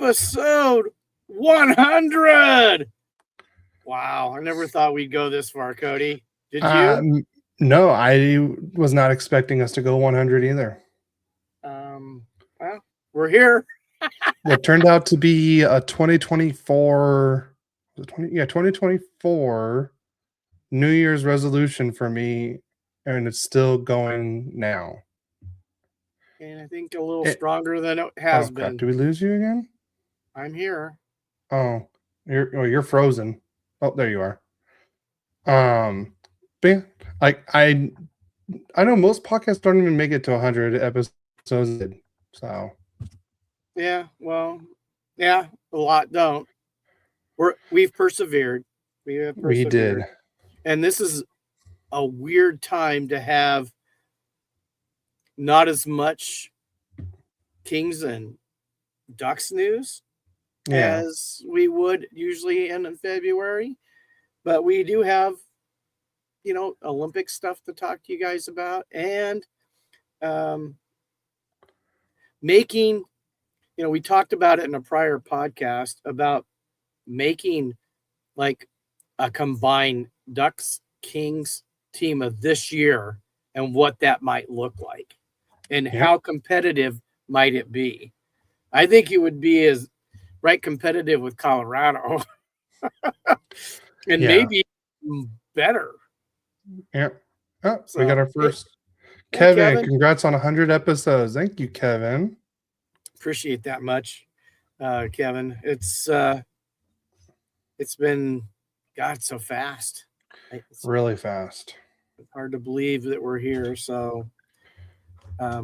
Episode 100. Wow, I never thought we'd go this far, Cody. Did you? No, I was not expecting us to go 100 either. Well, we're here. It turned out to be a 2024 New Year's resolution for me, and it's still going now. And I think a little stronger than it has been. Crap. Do we lose you again? I'm here. Oh, you're frozen. Oh, there you are. But I know most podcasts don't even make it to 100 episodes. So yeah, well, yeah, a lot don't. We've persevered. We did. And this is a weird time to have not as much Kings and Ducks news as we would usually in February. But we do have, Olympic stuff to talk to you guys about, and making, we talked about it in a prior podcast about making like a combined Ducks Kings team of this year and what that might look like and how competitive might it be. I think it would be as competitive with Colorado and maybe better. Yeah. Oh, so we got our first. Kevin, congrats on 100 episodes. Thank you, Kevin. Appreciate that much, Kevin. It's been, God, so fast. It's really fast. Hard to believe that we're here. So, how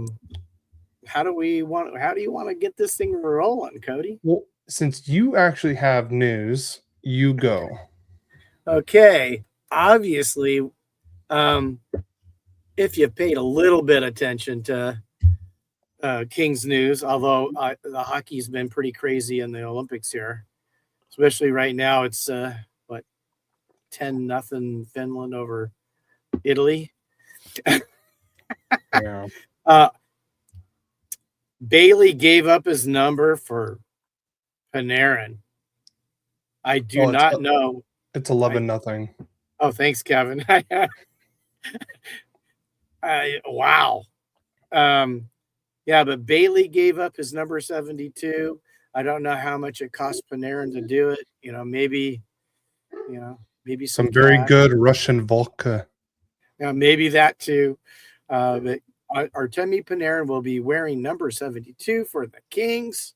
do you want to get this thing rolling, Cody? Well, since you actually have news, you go. Okay. Obviously, if you paid a little bit of attention to Kings news, although the hockey's been pretty crazy in the Olympics here, especially right now, it's 10-0 Finland over Italy. Yeah. Bailey gave up his number for Panarin. I do not know. It's 11-0. Oh, thanks, Kevin. Wow. Yeah, but Bailey gave up his number 72. I don't know how much it cost Panarin to do it. Maybe some very good Russian vodka. Yeah, maybe that too. But Artemi Panarin will be wearing number 72 for the Kings.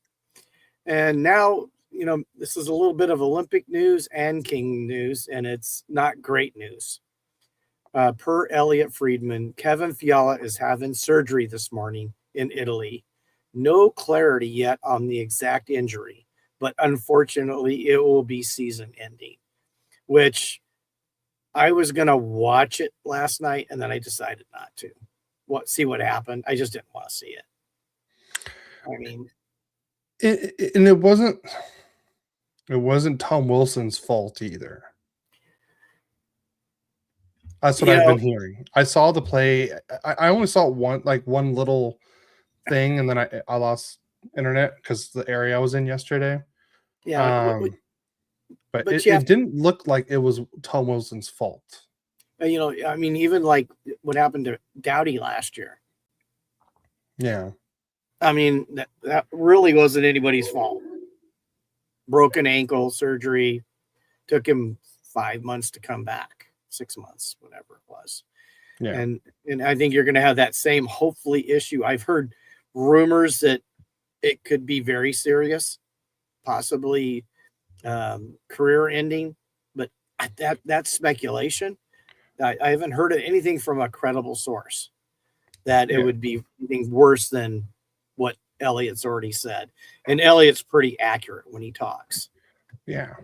And now, this is a little bit of Olympic news and King news, and it's not great news. Per Elliot Friedman, Kevin Fiala is having surgery this morning in Italy. No clarity yet on the exact injury, but unfortunately it will be season ending, which I was going to watch it last night, and then I decided not to see what happened. I just didn't want to see it. I mean, it wasn't Tom Wilson's fault either. That's what I've been hearing. I saw the play. I only saw one little thing, and then I lost internet because the area I was in yesterday. Yeah. But it didn't look like it was Tom Wilson's fault. I mean, even like what happened to Dowdy last year. Yeah. I mean, that really wasn't anybody's fault. Broken ankle surgery. Took him 5 months to come back. 6 months, whatever it was. Yeah. And I think you're going to have that same, hopefully, issue. I've heard rumors that it could be very serious, possibly career ending, but that's speculation. I haven't heard anything from a credible source that it would be anything worse than what Elliot's already said. And Elliot's pretty accurate when he talks. Yeah.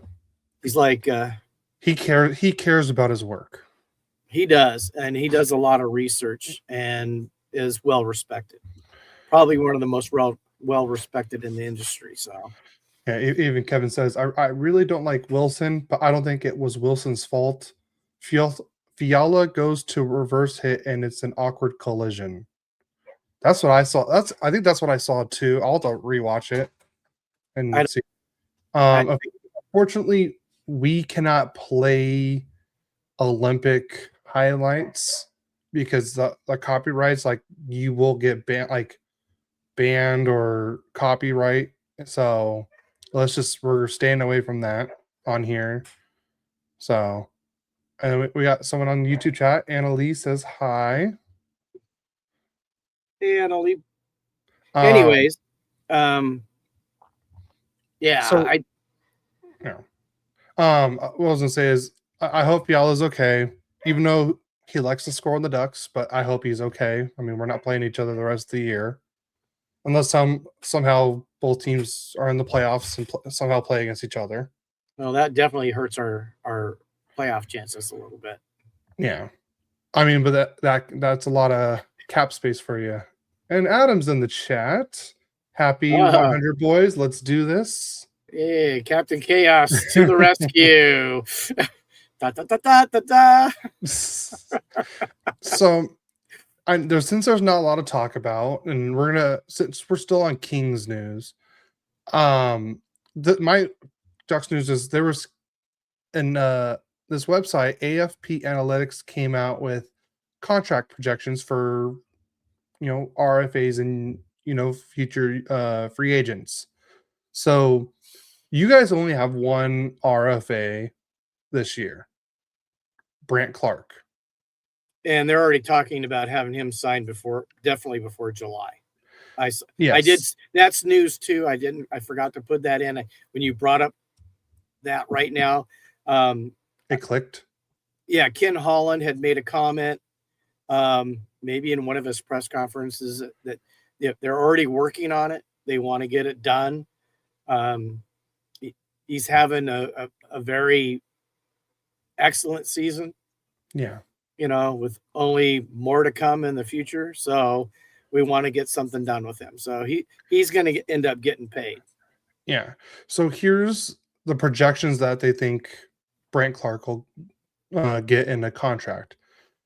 He's like he cares about his work. He does, and he does a lot of research and is well respected. Probably one of the most well respected in the industry. So yeah, even Kevin says, I really don't like Wilson, but I don't think it was Wilson's fault. Fiala goes to reverse hit, and it's an awkward collision. That's what I saw. I think that's what I saw too. I'll have to rewatch it. and see. Unfortunately, we cannot play Olympic highlights because the copyrights, like, you will get banned or copyright. So we're staying away from that on here. So, and we got someone on the YouTube chat. Annalise says hi. Hey, Annalise. Anyways, yeah. So, what I was gonna say is I hope Fiala's okay, even though he likes to score on the Ducks, but I hope he's okay. I mean, we're not playing each other the rest of the year. Unless somehow both teams are in the playoffs and somehow play against each other. Well, that definitely hurts our playoff chances a little bit. Yeah, I mean, but that's a lot of cap space for you. And Adam's in the chat. Happy 100 boys. Let's do this. Hey, Captain Chaos to the rescue. Da, da, da, da, da, da. So, since there's not a lot to talk about, and since we're still on Kings news, my Ducks news is there was in this website, AFP Analytics came out with contract projections for RFAs and future free agents. So you guys only have one RFA this year, Brandt Clarke. And they're already talking about having him signed definitely before July. Yes. I did. That's news too. I forgot to put that in when you brought up that right now. It clicked. Yeah. Ken Holland had made a comment, maybe in one of his press conferences, that they're already working on it. They want to get it done. He's having a very excellent season. Yeah. With only more to come in the future. So we want to get something done with him. So he's going to end up getting paid. Yeah. So here's the projections that they think Brandt Clarke will get in a contract.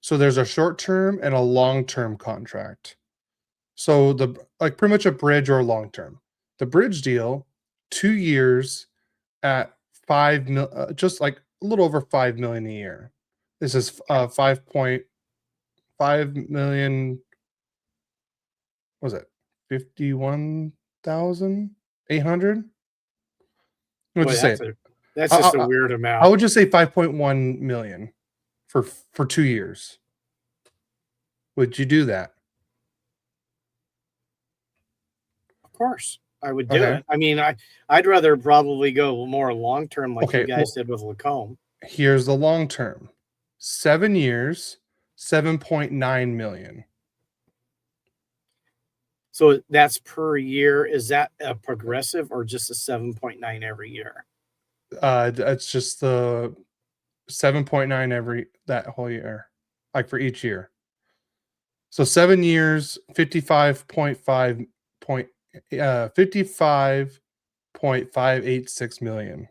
So there's a short-term and a long-term contract. So pretty much a bridge or a long-term. The bridge deal, 2 years at just like a little over $5 million a year. This is 5.5 million. Was it 51,800? What'd you say? That's just a weird amount. I would just say 5.1 million for 2 years. Would you do that? Of course, I would do it. I mean, I'd rather probably go more long term, like you guys did with Lacombe. Here's the long term: 7 years, 7.9 million. So that's per year. Is that a progressive or just a 7.9 every year? It's just the 7.9 that whole year, like for each year. So 7 years, 55.586 million.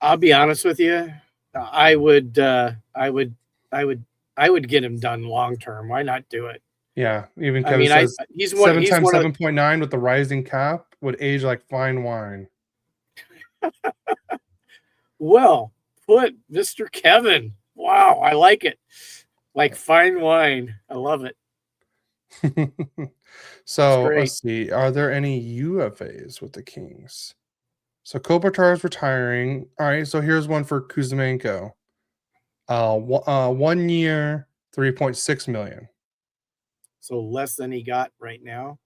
I'll be honest with you. I would get him done long term. Why not do it? Yeah, even Kevin says he's 7 times 7.9 with the rising cap would age like fine wine. Well put, Mr. Kevin. Wow, I like it. Like fine wine. I love it. So let's see. Are there any UFAs with the Kings? So Kopitar is retiring. All right. So here's one for Kuzmenko. 1 year, 3.6 million. So less than he got right now.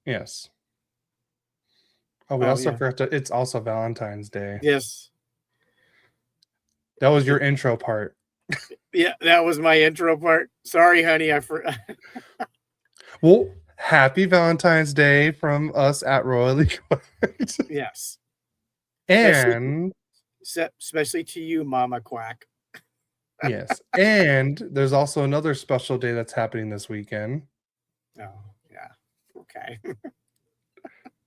Yes. Oh, we also forgot to. It's also Valentine's Day. Yes. That was your intro part. Yeah, that was my intro part. Sorry, honey. I forgot. Well, happy Valentine's Day from us at Royally Quacked. Yes. And especially to you, Mama Quack. Yes. And there's also another special day that's happening this weekend. Oh, yeah. Okay.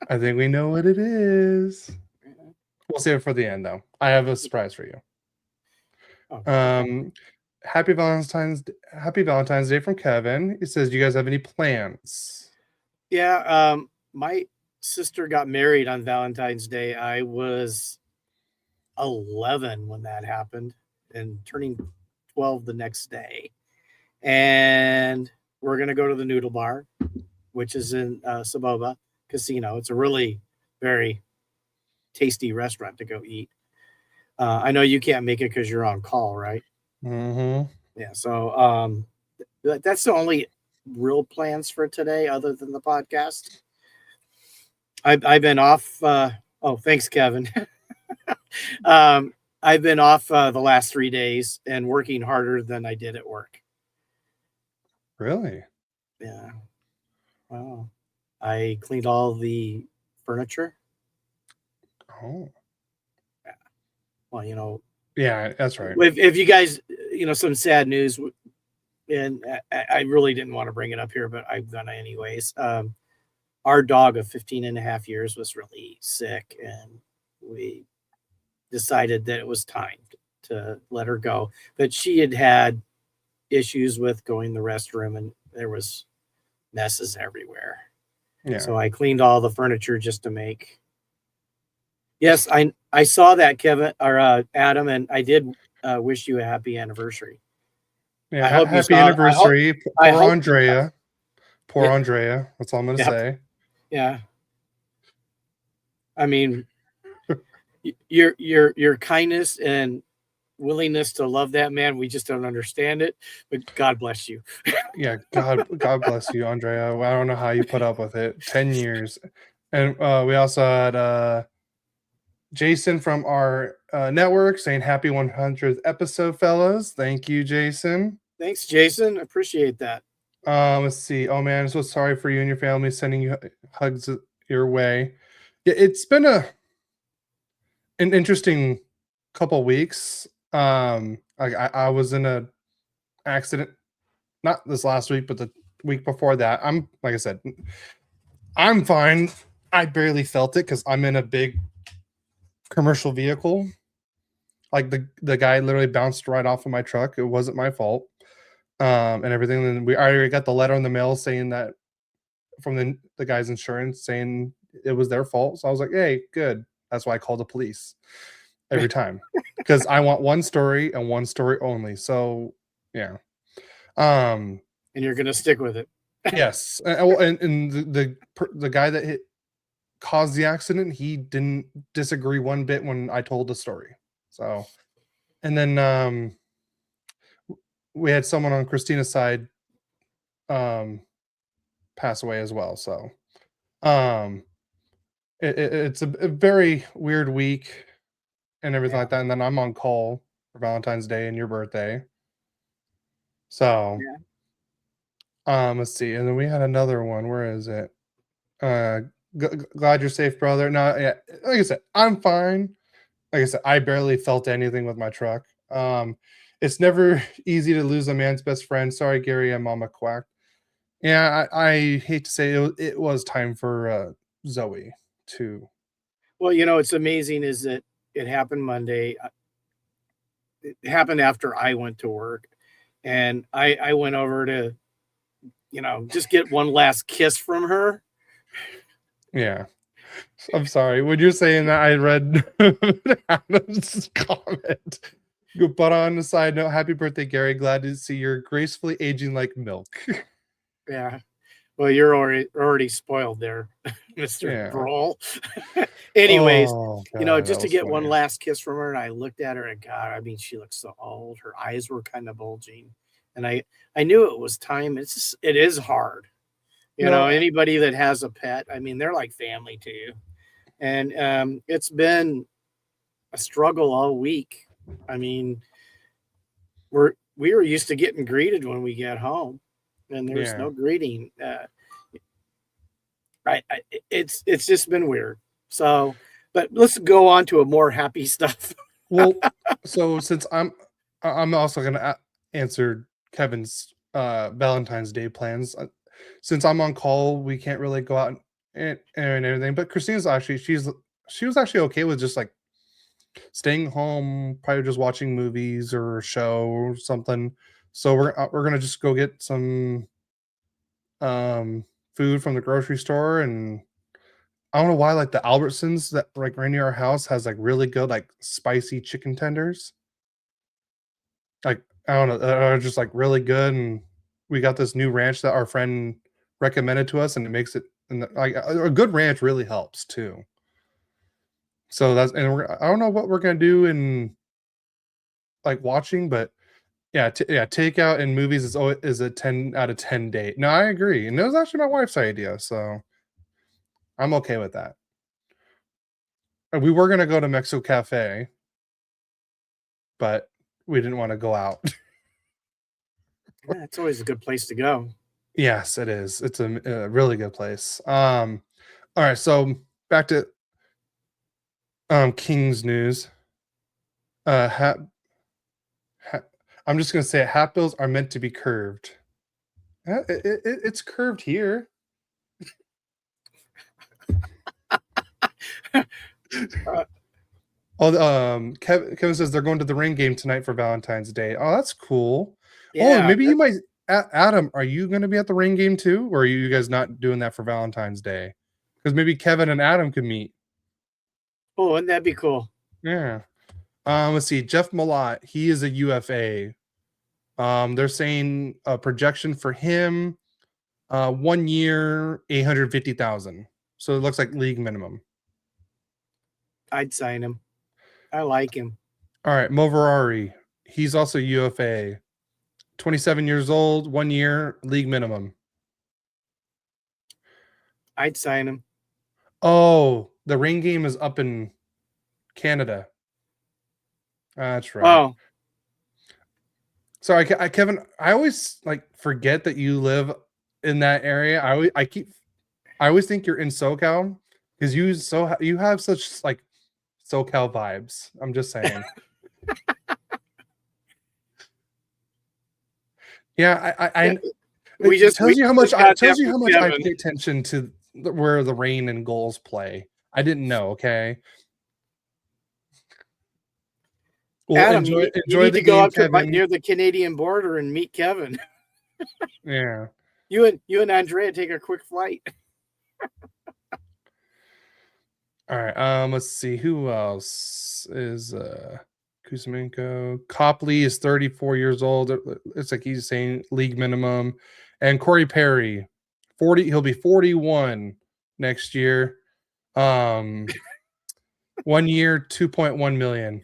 I think we know what it is. We'll save it for the end, though. I have a surprise for you. Okay. Happy Valentine's Day from Kevin. He says, "Do you guys have any plans?" Yeah. My sister got married on Valentine's Day. I was 11 when that happened and turning 12 the next day. And we're going to go to the Noodle Bar, which is in Saboba Casino. It's a really very tasty restaurant to go eat. I know you can't make it because you're on call, right? Mm-hmm. Yeah. So that's the only real plans for today other than the podcast. I've been off. Oh, thanks, Kevin. I've been off the last 3 days and working harder than I did at work. Really? Yeah. Wow. I cleaned all the furniture. Oh. Yeah. Well, Yeah, that's right. if you guys, some sad news, and I really didn't want to bring it up here, but I'm gonna anyways. Our dog of 15 and a half years was really sick, and we decided that it was time to let her go. But she had issues with going to the restroom, and there was messes everywhere. Yeah. So I cleaned all the furniture just to make. Yes, I saw that, Kevin or Adam, and I did wish you a happy anniversary. Yeah, I hope you happy saw. anniversary. I Poor hope. Andrea. Poor Yeah. Andrea. That's all I'm gonna Yep. say. Yeah. I mean, your kindness and willingness to love that man, we just don't understand it. But God bless you. Yeah, God bless you, Andrea. I don't know how you put up with it. 10 years. And we also had Jason from our network saying happy 100th episode, fellas. Thank you, Jason. Thanks, Jason. Appreciate that. Let's see. Oh man, I'm so sorry for you and your family. Sending you hugs your way. It's been an interesting couple weeks. I was in a accident, not this last week, but the week before that. Like I said, I'm fine. I barely felt it because I'm in a big commercial vehicle. Like the guy literally bounced right off of my truck. It wasn't my fault. And everything. And I already got the letter in the mail saying that from the guy's insurance saying it was their fault. So I was like, hey, good. That's why I call the police every time because I want one story and one story only. So yeah. And you're gonna stick with it. Yes. And the guy that caused the accident, he didn't disagree one bit when I told the story. So, and then we had someone on Christina's side pass away as well. So it's a very weird week and everything like that. And then I'm on call for Valentine's Day and your birthday. So let's see. And then we had another one. Where is it? Glad you're safe, brother. No, yeah, like I said, I'm fine. Like I said, I barely felt anything with my truck. It's never easy to lose a man's best friend. Sorry, Gary and Mama Quack. Yeah, I hate to say it was time for Zoe to. Well, it's amazing is that it happened Monday. It happened after I went to work, and I went over to, just get one last kiss from her. Yeah. I'm sorry. When you're saying that, I read Adam's comment. But on the side note, happy birthday, Gary. Glad to see you're gracefully aging like milk. Yeah. Well, you're already spoiled there, Mr. Broll. Anyways, just to get funny. One last kiss from her, and I looked at her and God, I mean, she looked so old. Her eyes were kind of bulging. And I knew it was time. It is hard. Anybody that has a pet, I mean, they're like family to you. And it's been a struggle all week. I mean, we were used to getting greeted when we get home, and there's no greeting. It's just been weird. So, but let's go on to a more happy stuff. Well, so since I'm also going to answer Kevin's Valentine's Day plans. Since I'm on call, we can't really go out and everything. But Christina's actually she was actually okay with just like staying home, probably just watching movies or a show or something. So we're gonna just go get some food from the grocery store, and I don't know why, like the Albertsons that like right near our house has like really good like spicy chicken tenders. Like I don't know, are just like really good, and we got this new ranch that our friend recommended to us, and it makes it and like a good ranch really helps too. So I don't know what we're gonna do in like watching, but yeah, takeout and movies is a 10 out of 10 date. No, I agree, and it was actually my wife's idea, so I'm okay with that. And we were gonna go to Mexico Cafe, but we didn't want to go out. Yeah, it's always a good place to go. Yes, it is. It's a really good place. All right, so back to Kings news. Hat, I'm just gonna say it, hat bills are meant to be curved. It's curved here. Kevin says they're going to the Ring game tonight for Valentine's Day. Oh, that's cool. Yeah, maybe you might. Adam, are you going to be at the Ring game too, or are you guys not doing that for Valentine's Day? Because maybe Kevin and Adam could meet. Oh, wouldn't that be cool? Yeah. Let's see. Jeff Malott, he is a UFA. They're saying a projection for him, 1 year, 850,000. So it looks like league minimum. I'd sign him. I like him. All right, Moverari, he's also UFA. 27 years old, 1 year, league minimum. I'd sign him. Oh, the Ring game is up in Canada. That's right. Oh, sorry, Kevin. I always like forget that you live in that area. I always think you're in SoCal because you have such like SoCal vibes. I'm just saying. Yeah, I it tells you how much I pay attention to where the rain and goals play. I didn't know. Okay. Well, Adam, enjoy you need the to go game, up to Kevin. near the Canadian border and meet Kevin. Yeah. You and Andrea take a quick flight. All right. Let's see who else is Kuzmenko. Copley is 34 years old. It's like he's saying league minimum. And Corey Perry, 40. He'll be 41 next year. 1 year, 2.1 million.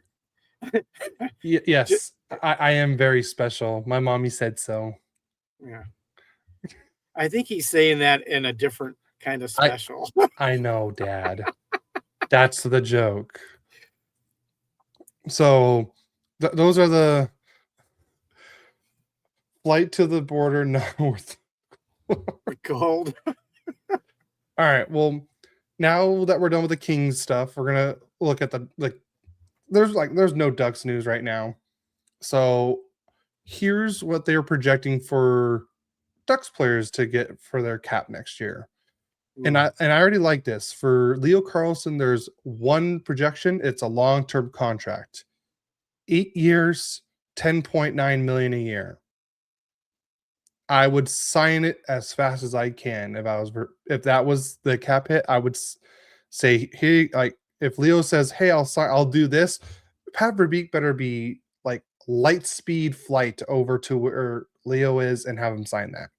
Yes, I am very special. My mommy said so. Yeah. I think he's saying that in a different kind of special. I know, Dad. That's the joke. So those are the flight to the border north. Gold. All right. Well, now that we're done with the Kings stuff, we're gonna look at there's no Ducks news right now. So here's what they're projecting for Ducks players to get for their cap next year. And I already like this. For Leo Carlsson, there's one projection. It's a long-term contract. 8 years, 10.9 million a year. I would sign it as fast as I can. If that was the cap hit, I would say, hey, like if Leo says, hey, I'll do this, Pat Verbeek better be like light speed flight over to where Leo is and have him sign that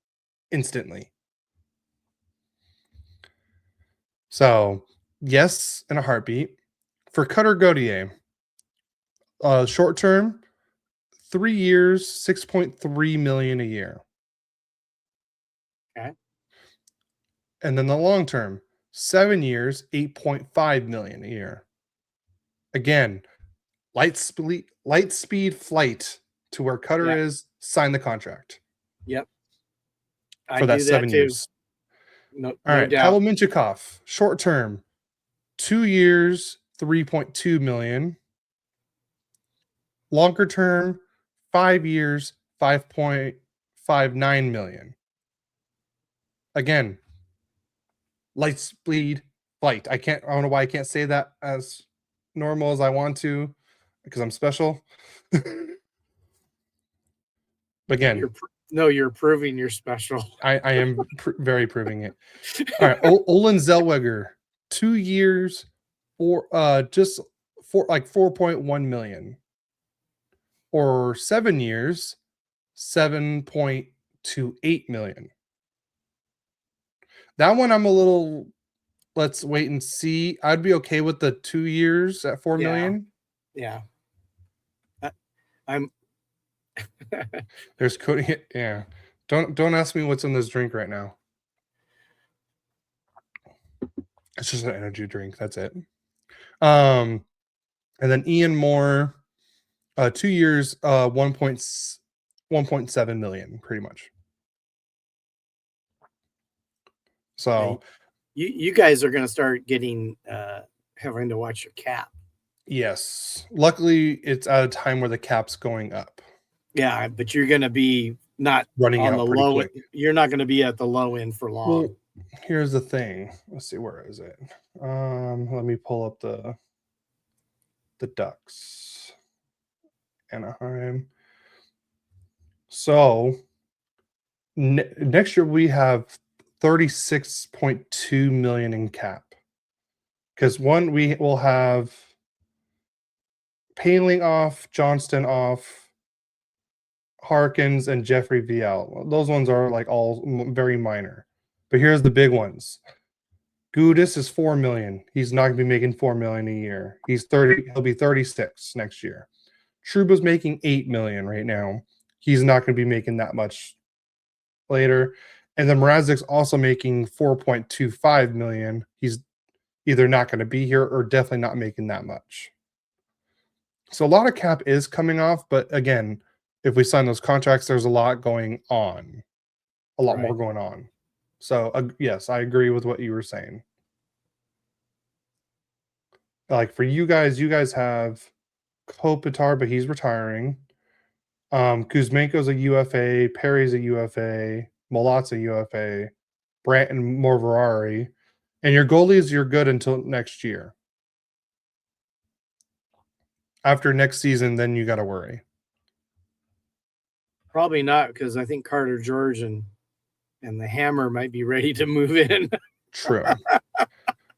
instantly. So, yes, in a heartbeat. For Cutter Gauthier, short term, 3 years, 6.3 million a year. Okay. And then the long term, 7 years, 8.5 million a year. Again, light speed flight to where Cutter is, sign the contract. Yep. For that 7 years. No, all right, doubt. Pavel Mintyukov, short term, 2 years, 3.2 million. Longer term, 5 years, 5.59 million. Again, light speed flight. I don't know why I can't say that as normal as I want to, because I'm special. Again, No, you're proving you're special. I am very proving it. All right, Olin Zellweger, 2 years for just for like 4.1 million, or 7 years, 7.28 million. That one I'm a little. Let's wait and see. I'd be okay with the 2 years at 4 million. Yeah. I'm. There's Cody. Yeah. Don't ask me what's in this drink right now. It's just an energy drink. That's it. And then Ian Moore, 2 years, 1.7 million, pretty much. So you guys are going to start getting having to watch your cap. yes, luckily it's at a time where the cap's going up. Yeah, but you're going to be not running on out the pretty low. quick. You're not going to be at the low end for long. Well, here's the thing. Let's see, where is it? Let me pull up the Ducks. Anaheim. So next year we have 36.2 million in cap. Because one, we will have Paling off, Johnston off, Harkins, and Jeffrey Viel. Those ones are like all very minor. But here's the big ones. Gudis is 4 million. He's not going to be making 4 million a year. He's 30. He'll be 36 next year. Trouba's making 8 million right now. He's not going to be making that much later. And then Mrazek's also making 4.25 million. He's either not going to be here or definitely not making that much. So a lot of cap is coming off, but again, if we sign those contracts, there's a lot going on. A lot more going on. So yes, I agree with what you were saying. Like for you guys have Kopitar, but he's retiring. Kuzmenko's a UFA, Perry's a UFA, Molat's a UFA, Brandt and Morvarari. And your goalies, you're good until next year. After next season, then you got to worry. Probably not, because I think Carter George and the Hammer might be ready to move in. True.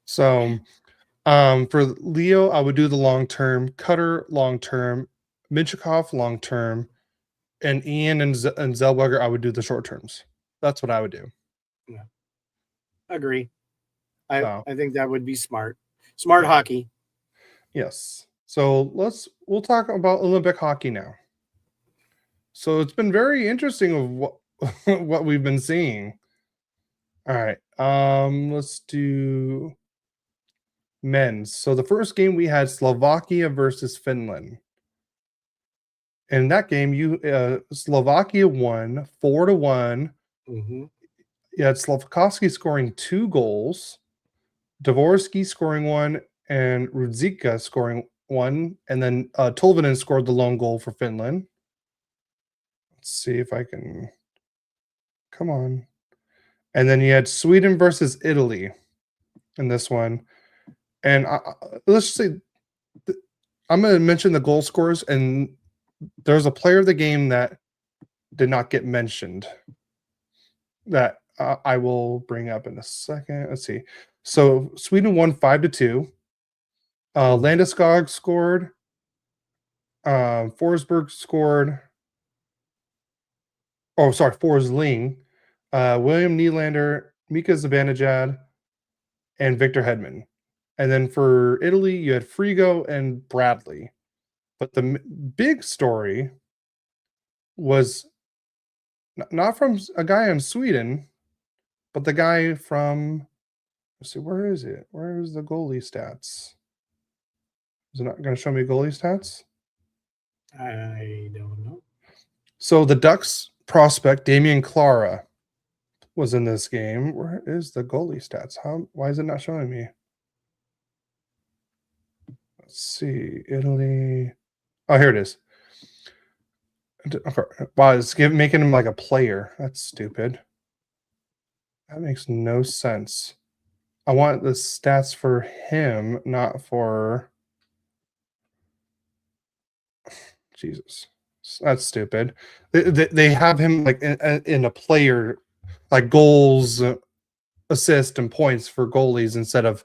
So for Leo, I would do the long term, Cutter long term, Mintyukov long term, and Ian and Zellweger, I would do the short terms. That's what I would do. Yeah. Agree. I think that would be smart. Smart hockey. Yes. So we'll talk about Olympic hockey now. So it's been very interesting of what we've been seeing. All right. Let's do men's. So the first game we had Slovakia versus Finland. In that game, Slovakia won 4-1. Mm-hmm. You had Slavkovsky scoring 2 goals, Dvorsky scoring 1, and Rudzika scoring 1, and then Tolvanen scored the lone goal for Finland. Let's see if I can. Come on. And then you had Sweden versus Italy in this one. And let's just say, I'm going to mention the goal scorers, and there's a player of the game that did not get mentioned that I will bring up in a second. Let's see. So Sweden won 5-2. Landeskog scored. Forsberg scored. Oh, sorry, Forsling. William Nylander, Mika Zibanejad, and Victor Hedman. And then for Italy, you had Frigo and Bradley. But the big story was not from a guy in Sweden, but the guy from, let's see, where is it? Where is the goalie stats? Is it not going to show me goalie stats? I don't know. So the Ducks prospect, Damian Clara, was in this game. Where is the goalie stats? Why is it not showing me? Let's see. Italy. Oh, here it is. Wow, it's making him like a player. That's stupid. That makes no sense. I want the stats for him, not for... Jesus. That's stupid. They have him like in a player, like goals, assist, and points for goalies instead of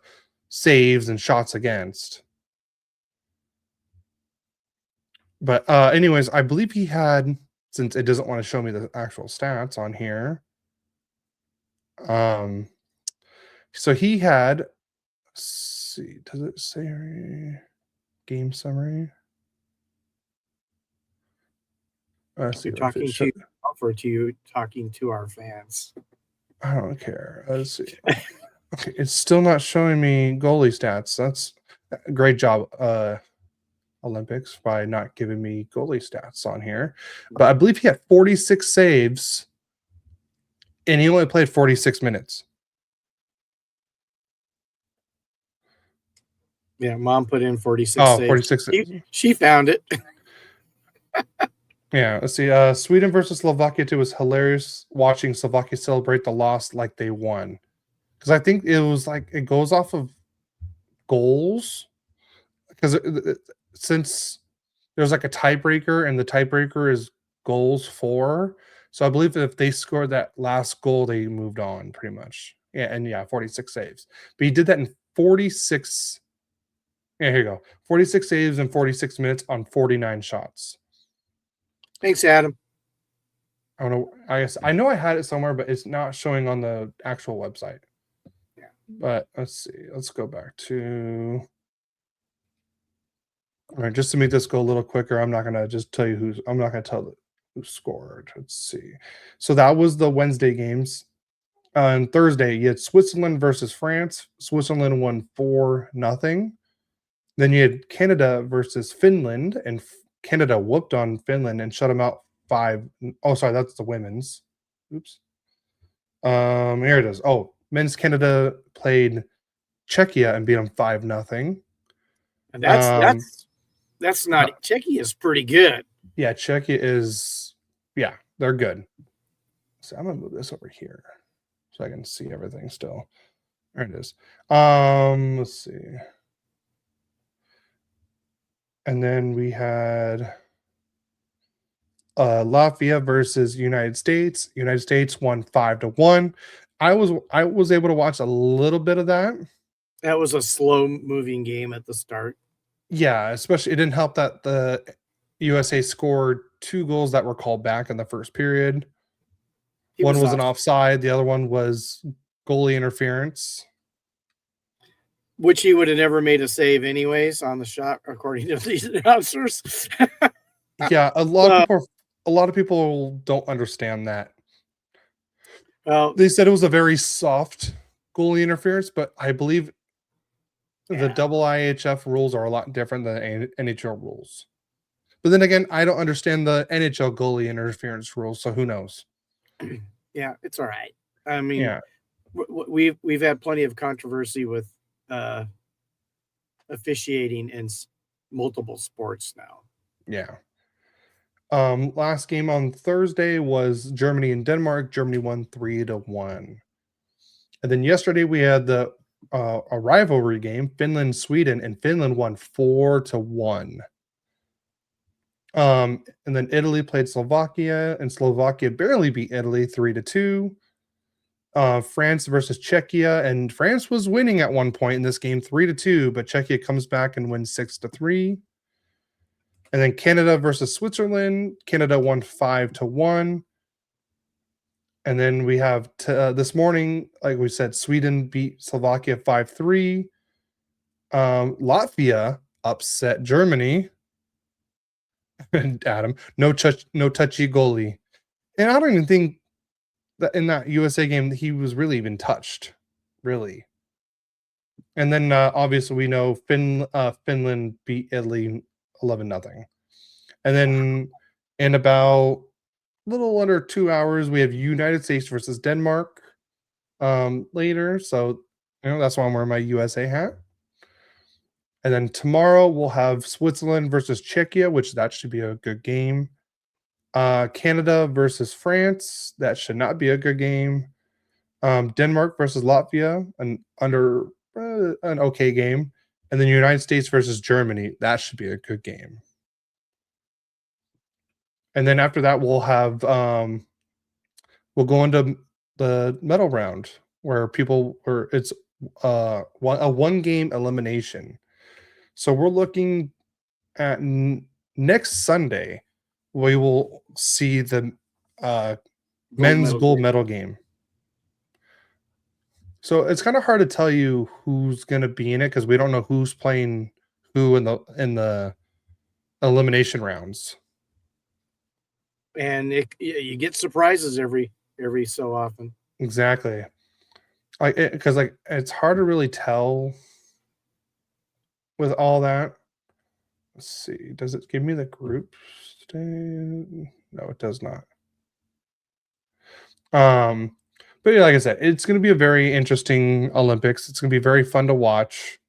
saves and shots against. But anyways, I believe he had, since it doesn't want to show me the actual stats on here. So he had, let's see, does it say game summary? Let's see. You're talking to yourself or to you talking to our fans? I don't care. Let's see. Okay, it's still not showing me goalie stats. That's a great job, Olympics, by not giving me goalie stats on here. But I believe he had 46 saves, and he only played 46 minutes. Yeah, Mom put in 46 saves. 46. She found it. Yeah, let's see. Sweden versus Slovakia 2 was hilarious watching Slovakia celebrate the loss like they won. Because I think it was like it goes off of goals. Because since there's like a tiebreaker and the tiebreaker is goals for. So I believe that if they scored that last goal, they moved on pretty much. Yeah, and 46 saves. But he did that in 46. Yeah, here you go. 46 saves in 46 minutes on 49 shots. Thanks, Adam. I don't know. I guess I know I had it somewhere, but it's not showing on the actual website. Yeah. But let's see. Let's go back to. All right, just to make this go a little quicker, I'm not gonna just tell you who's. I'm not gonna tell who scored. Let's see. So that was the Wednesday games. On Thursday, you had Switzerland versus France. Switzerland won 4-0. Then you had Canada versus Finland, and Canada whooped on Finland and shut them out 5. Oh, sorry, that's the women's. Oops. Here it is. Oh, men's Canada played Czechia and beat them 5-0. And that's not Czechia is pretty good. Yeah, Czechia is they're good. So I'm gonna move this over here so I can see everything still. There it is. Let's see. And then we had Latvia versus United States. United States won 5-1. I was able to watch a little bit of that. That was a slow moving game at the start. Yeah, especially it didn't help that the USA scored 2 goals that were called back in the first period. One was an offside. The other one was goalie interference. Which he would have never made a save anyways on the shot, according to these announcers. Yeah, a lot of people don't understand that. Well, they said it was a very soft goalie interference, but I believe the double IHF rules are a lot different than NHL rules. But then again, I don't understand the NHL goalie interference rules, so who knows? Yeah, it's all right. I mean, we've had plenty of controversy with officiating in multiple sports now. Yeah. Last game on Thursday was Germany and Denmark. Germany won 3-1. And then yesterday we had the a rivalry game, Finland Sweden, and Finland won 4-1. And then Italy played Slovakia, and Slovakia barely beat Italy 3-2. France versus Czechia, and France was winning at one point in this game 3-2, but Czechia comes back and wins 6-3. And then Canada versus Switzerland, Canada won 5-1. And then we have this morning, like we said, Sweden beat Slovakia 5-3. Latvia upset Germany. And Adam, no touchy goalie. And I don't even think that in that USA game he was really even touched, really. And then obviously we know Finland beat Italy 11-0. And then in about a little under 2 hours, we have United States versus Denmark later. So that's why I'm wearing my USA hat. And then tomorrow we'll have Switzerland versus Czechia, which that should be a good game. Canada versus France, that should not be a good game. Denmark versus Latvia, an okay game. And then United States versus Germany, that should be a good game. And then after that, we'll have we'll go into the medal round where it's a 1-game elimination. So we're looking at next Sunday. We will see the men's gold medal game. So it's kind of hard to tell you who's going to be in it because we don't know who's playing who in the elimination rounds. And you get surprises every so often. Exactly. Because it's hard to really tell with all that. Let's see. Does it give me the group? No, it does not. But yeah, like I said, it's going to be a very interesting Olympics. It's going to be very fun to watch.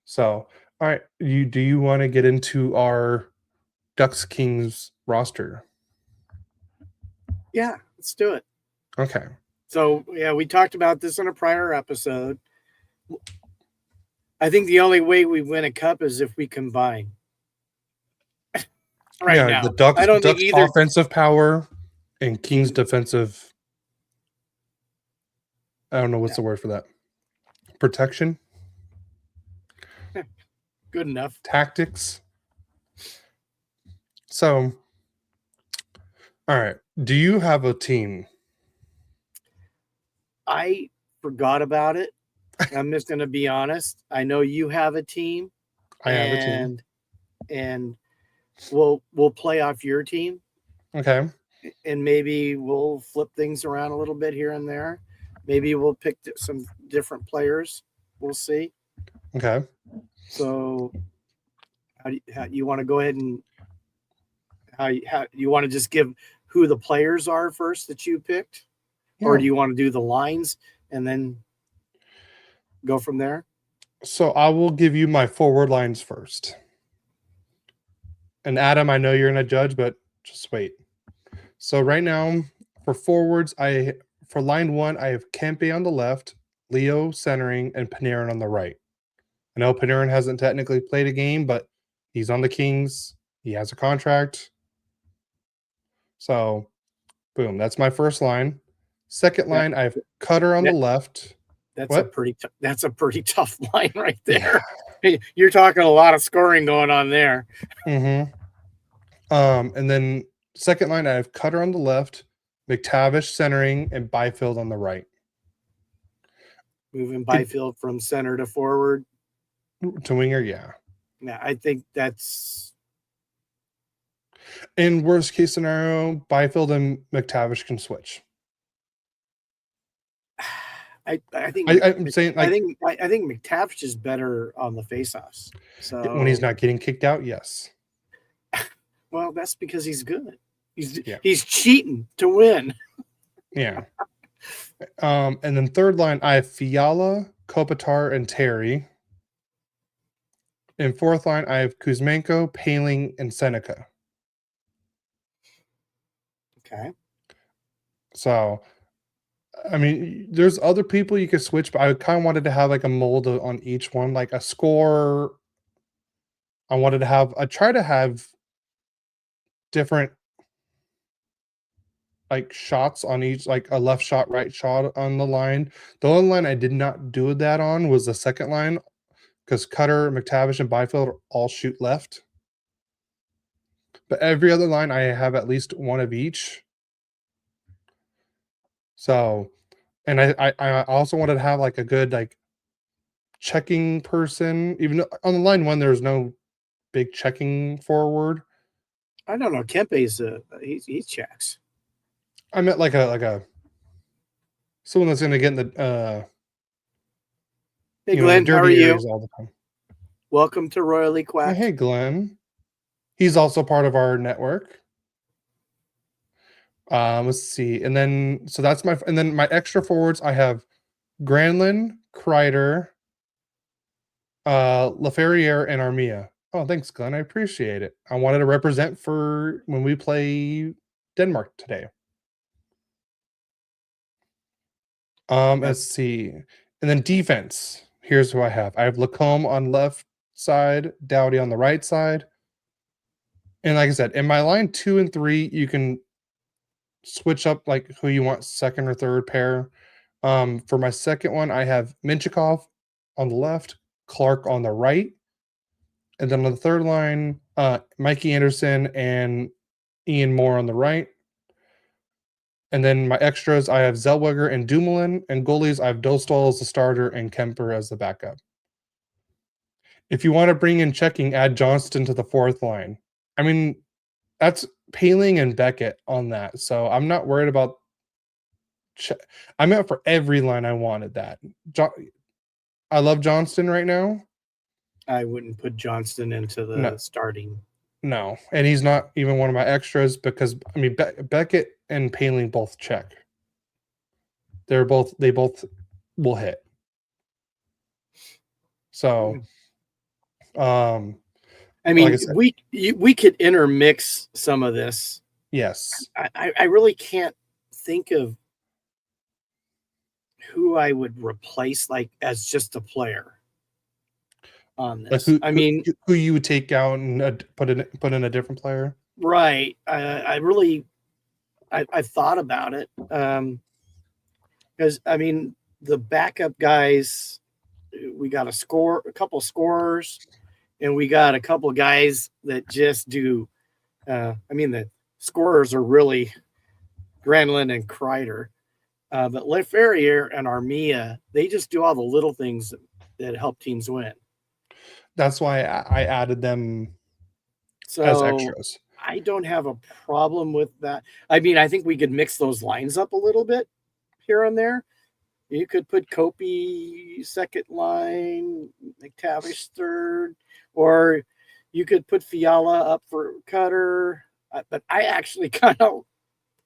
So, all right, do you want to get into our Ducks Kings roster? Yeah, let's do it. Okay. So, yeah, we talked about this in a prior episode. I think the only way we win a cup is if we combine. Now. The Ducks, I don't think either offensive power and Kings defensive. I don't know what's the word for that. Protection. Good enough. Tactics. So, all right. Do you have a team? I forgot about it. I'm just going to be honest. I know you have a team. I have a team. And we'll play off your team. Okay. And maybe we'll flip things around a little bit here and there. Maybe we'll pick some different players. We'll see. Okay. So how you want to go ahead and how you want to just give who the players are first that you picked? Yeah. Or do you want to do the lines and then go from there? So I will give you my forward lines first. And Adam, I know you're going to judge, but just wait. So right now for forwards, for line 1, I have Kempe on the left, Leo centering, and Panarin on the right. I know Panarin hasn't technically played a game, but he's on the Kings. He has a contract. So, boom, that's my first line. Second line, I have Cutter on the left. That's a pretty tough line right there. Yeah. You're talking a lot of scoring going on there. Mm-hmm. And then second line, I have Cutter on the left, McTavish centering, and Byfield on the right. Moving Byfield from center to forward. To winger, yeah. Yeah, I think that's... In worst case scenario, Byfield and McTavish can switch. I think I'm saying I think McTavish is better on the faceoffs. So when he's not getting kicked out, yes. Well, that's because he's good. He's cheating to win. Yeah. And then third line, I have Fiala, Kopitar, and Terry. In fourth line, I have Kuzmenko, Paling, and Seneca. Okay. So, I mean, there's other people you could switch, but I kind of wanted to have like a mold on each one, like a score. I try to have different like shots on each, like a left shot, right shot on the line. The only line I did not do that on was the second line because Cutter, McTavish, and Byfield all shoot left. But every other line, I have at least one of each. So, and I also wanted to have like a good like checking person. Even though on the line 1, there's no big checking forward. I don't know. Kempe's he checks. I meant like a someone that's going to get in the hey Glenn, how are you? All the time. Welcome to Royally Quack. Hey Glenn, he's also part of our network. Let's see, and then so that's my extra forwards. I have Granlund, Kreider, Laferriere, and Armia. Oh, thanks, Glenn. I appreciate it. I wanted to represent for when we play Denmark today. Let's see. And then defense. Here's who I have. I have Lacombe on left side, Dowdy on the right side. And like I said, in my line 2 and 3, you can switch up like who you want second or third pair. For my second one, I have Mintyukov on the left, Clarke on the right, and then on the third line, Mikey Anderson and Ian Moore on the right. And then my extras, I have Zellweger and Dumoulin, and goalies, I have Dostal as the starter and Kemper as the backup. If you want to bring in checking, add Johnston to the fourth line. I mean, that's Paling and Beckett on that, so I'm not worried about. I'm out for every line. I wanted that. I love Johnston right now. I wouldn't put Johnston into the starting. No, and he's not even one of my extras because I mean Beckett and Paling both check. They both will hit. So, I mean, like we could intermix some of this. Yes, I really can't think of who I would replace like as just a player on this. Like who you would take out and put in a different player, right? I've thought about it because I mean the backup guys, we got a couple scorers, and we got a couple of guys that just do. I mean the scorers are really Granlund and Kreider, but Leferrier and Armia, they just do all the little things that help teams win. That's why I added them as extras. I don't have a problem with that. I mean, I think we could mix those lines up a little bit here and there. You could put Kopi second line, McTavish third, or you could put Fiala up for Cutter. But I actually kind of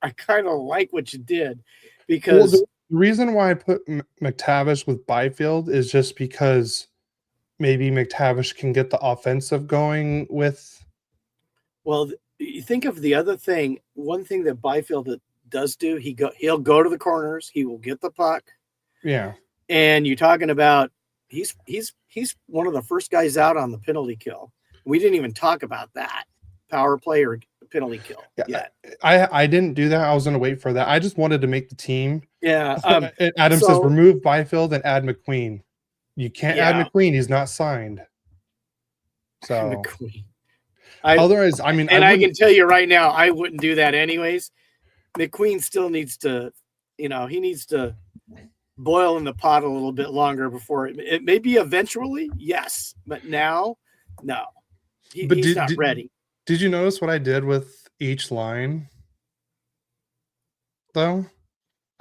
like what you did because the reason why I put McTavish with Byfield is just because maybe McTavish can get the offensive going with. Well, you think of the other thing. One thing that Byfield does do, he'll go to the corners. He will get the puck. Yeah. And you're talking about he's one of the first guys out on the penalty kill. We didn't even talk about that power play or penalty kill yet. I didn't do that. I was going to wait for that. I just wanted to make the team. Yeah. Adam says remove Byfield and add McQueen. You can't add McQueen. He's not signed. So McQueen. Otherwise, I mean, and I can tell you right now, I wouldn't do that anyways. McQueen still needs to, he needs to boil in the pot a little bit longer before it maybe eventually, yes, but now, no, he's not ready. Did you notice what I did with each line? Though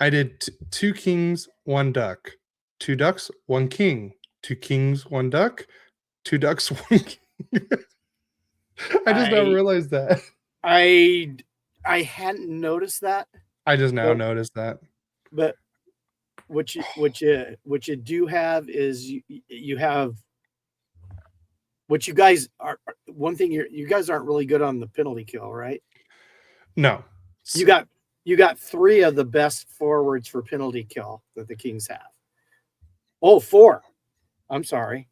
I did 2 kings, 1 duck, 2 ducks, 1 king, 2 kings, 1 duck, 2 ducks, 1 king. I just now realized that. I hadn't noticed that. I just now noticed that. But what you do have is you have what you guys are. One thing you guys aren't really good on the penalty kill, right? No. You got 3 of the best forwards for penalty kill that the Kings have. Oh, 4. I'm sorry.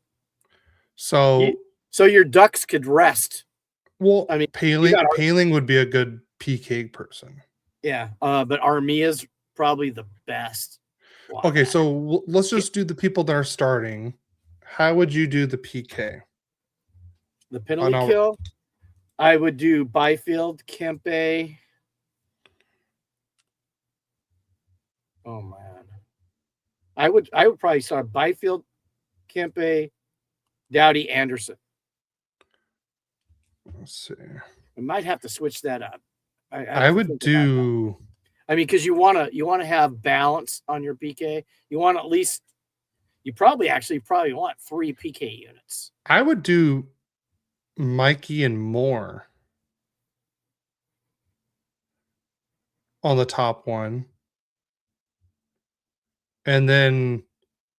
So your Ducks could rest. Well, I mean, Paling would be a good PK person. Yeah, but Armia's probably the best. Wow. Okay, so let's just do the people that are starting. How would you do the PK? The penalty kill? I would do Byfield, Kempe. Oh man, I would probably start Byfield, Kempe, Dowdy, Anderson. Let's see. I might have to switch that up. I would do. I mean, because you want to have balance on your PK. You want at least. You probably want 3 PK units. I would do Mikey and Moore on the top one, and then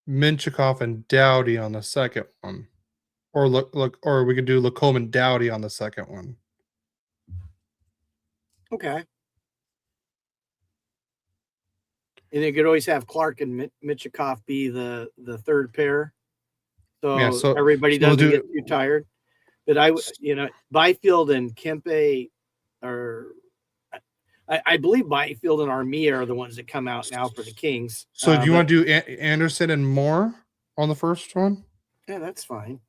Mintyukov and Dowdy on the second one. Or we could do Lacombe and Dowdy on the second one. Okay. And you could always have Clarke and Mintyukov be the third pair. So everybody doesn't get too tired. But Byfield and Kempe are. I believe Byfield and Armia are the ones that come out now for the Kings. So do you want to do Anderson and Moore on the first one? Yeah, that's fine.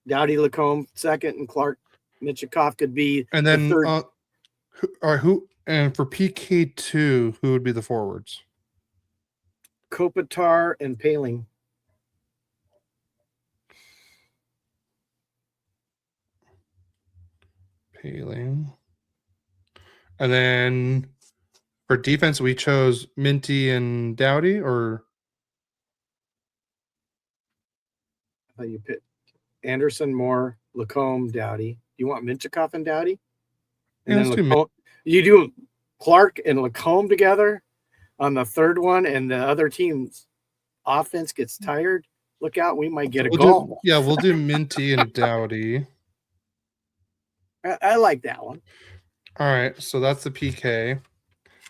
Dowdy, Lacombe second, and Clarke, Mintyukov could be and then the third. Who and for PK2, who would be the forwards? Kopitar and Paling. And then for defense, we chose Minty and Dowdy, or I thought you picked Anderson, Moore, Lacombe, Dowdy. You want Mintyukov and Dowdy? And yeah, then Lacombe, you do Clarke and Lacombe together on the third one, and the other team's offense gets tired. Look out, we might get a goal. We'll do Minty and Dowdy. I like that one. All right, so that's the PK.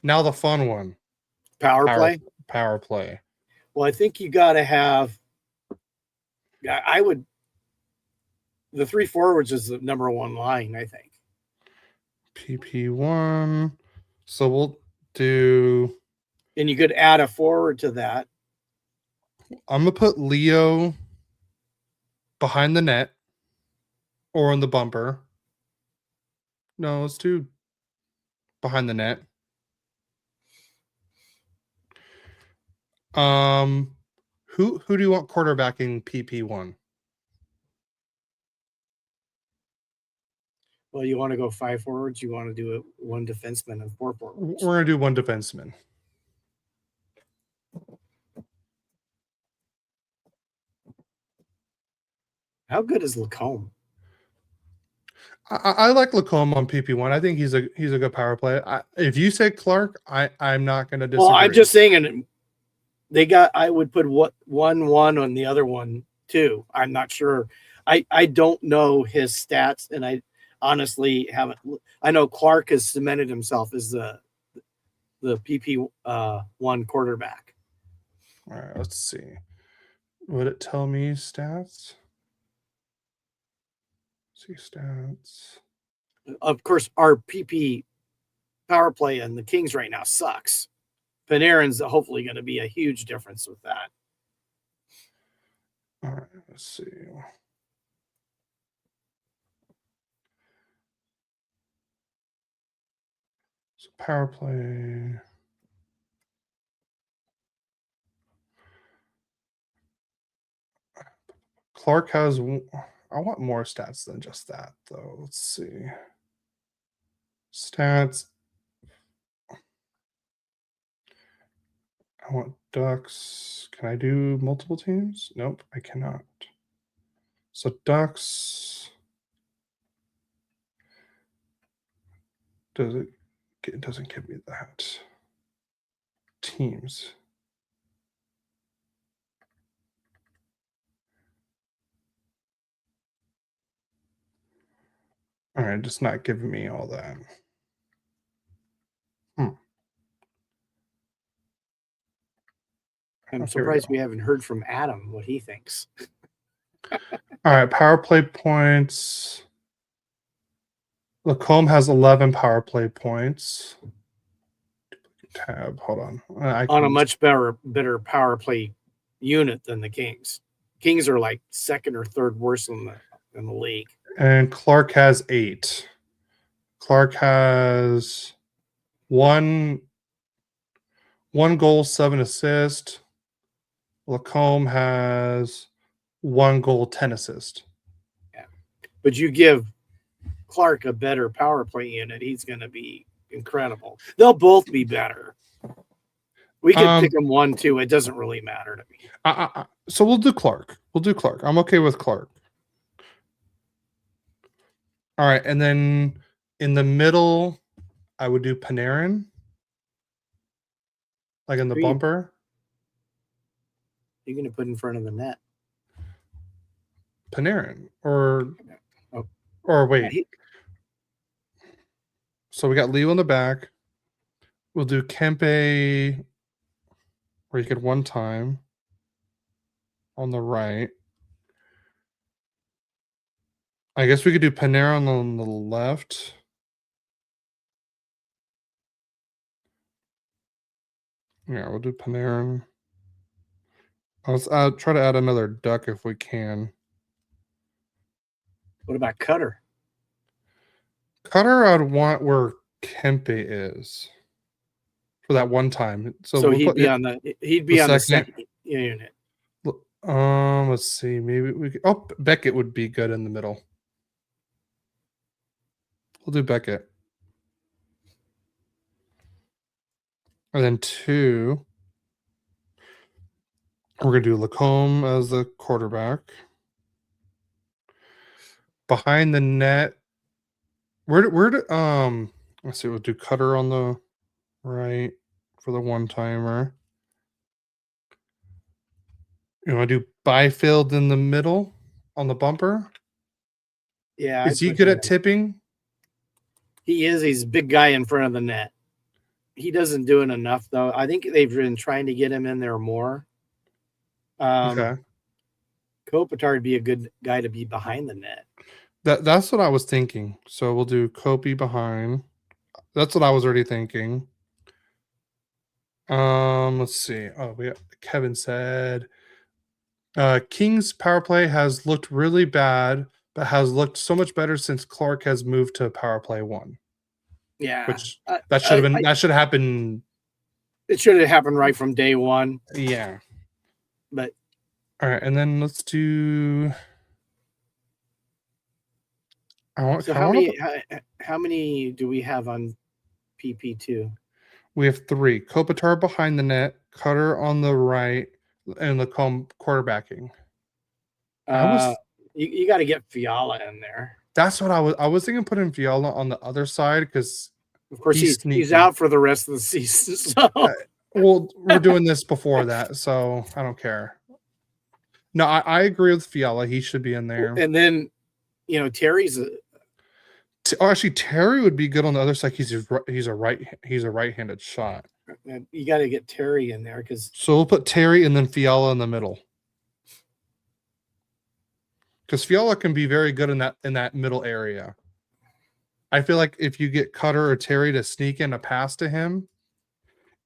Now the fun one. Power play. Power play. Well, I think you got to have. The three forwards is the number one line, I think. PP1. So we'll do. And you could add a forward to that. I'm going to put Leo behind the net or on the bumper. No, let's do behind the net. Who do you want quarterbacking PP1? Well, you want to go 5 forwards. You want to do it 1 defenseman and 4 forwards. We're going to do 1 defenseman. How good is Lacombe? I like Lacombe on PP1. I think he's a good power play. If you say Clarke, I'm not going to disagree. Well, I'm just saying, and I would put 1-1 on the other one too. I'm not sure. I don't know his stats, and I honestly haven't. I know Clarke has cemented himself as the PP1 quarterback. All right, let's see. Would it tell me stats? See stats. Of course, our PP power play and the Kings right now sucks. Panarin's hopefully going to be a huge difference with that. All right, let's see. So power play. Clarke has. I want more stats than just that, though. Let's see. Stats. I want Ducks. Can I do multiple teams? Nope, I cannot. So Ducks. It doesn't give me that. Teams. All right, just not giving me all that. I'm surprised we haven't heard from Adam what he thinks. All right, power play points. Lacombe has 11 power play points. Tab, hold on. On a much better power play unit than the Kings. Kings are like second or third worst in the league. And Clarke has 8. Clarke has 1 goal, 7 assists. Lacombe has 1 goal, 10 assists. Yeah. But you give Clarke a better power play unit, he's going to be incredible. They'll both be better. We can pick them 1, 2. It doesn't really matter to me. So we'll do Clarke. I'm okay with Clarke. All right, and then in the middle, I would do Panarin, like in the bumper. You're going to put in front of the net. Panarin, or wait. So we got Leo in the back. We'll do Kempe, where you could 1 time on the right. I guess we could do Panarin on the left. Yeah, we'll do Panarin. Let's try to add another duck if we can. What about Cutter? Cutter, I'd want where Kempe is for that one time. So we'll he'd be on the second unit. Let's see. Maybe we could, Beckett would be good in the middle. We'll do Beckett. And then 2, we're gonna do Lacombe as the quarterback. Behind the net, where let's see, we'll do Cutter on the right for the one-timer. You want to do Byfield in the middle on the bumper? Yeah. Is he good at tipping? He is. He's a big guy in front of the net. He doesn't do it enough, though. I think they've been trying to get him in there more. Okay. Kopitar would be a good guy to be behind the net. That's what I was thinking. So we'll do Kopi behind. That's what I was already thinking. Let's see. Kevin said King's power play has looked really bad, but has looked so much better since Clarke has moved to power play 1. Yeah. Which that should have been that should happen. It should have happened right from day one. Yeah. But all right, and then let's do how many do we have on PP2? We have 3. Kopitar behind the net, Cutter on the right, and Lacombe quarterbacking. You got to get Fiala in there. That's what I was thinking. Putting Fiala on the other side because, of course, he's out for the rest of the season. So, well, we're doing this before that, so I don't care. No, I agree with Fiala. He should be in there. And then, Terry's. Actually, Terry would be good on the other side. He's a right-handed shot. You got to get Terry in there So we'll put Terry and then Fiala in the middle. Because Fiala can be very good in that middle area. I feel like if you get Cutter or Terry to sneak in a pass to him,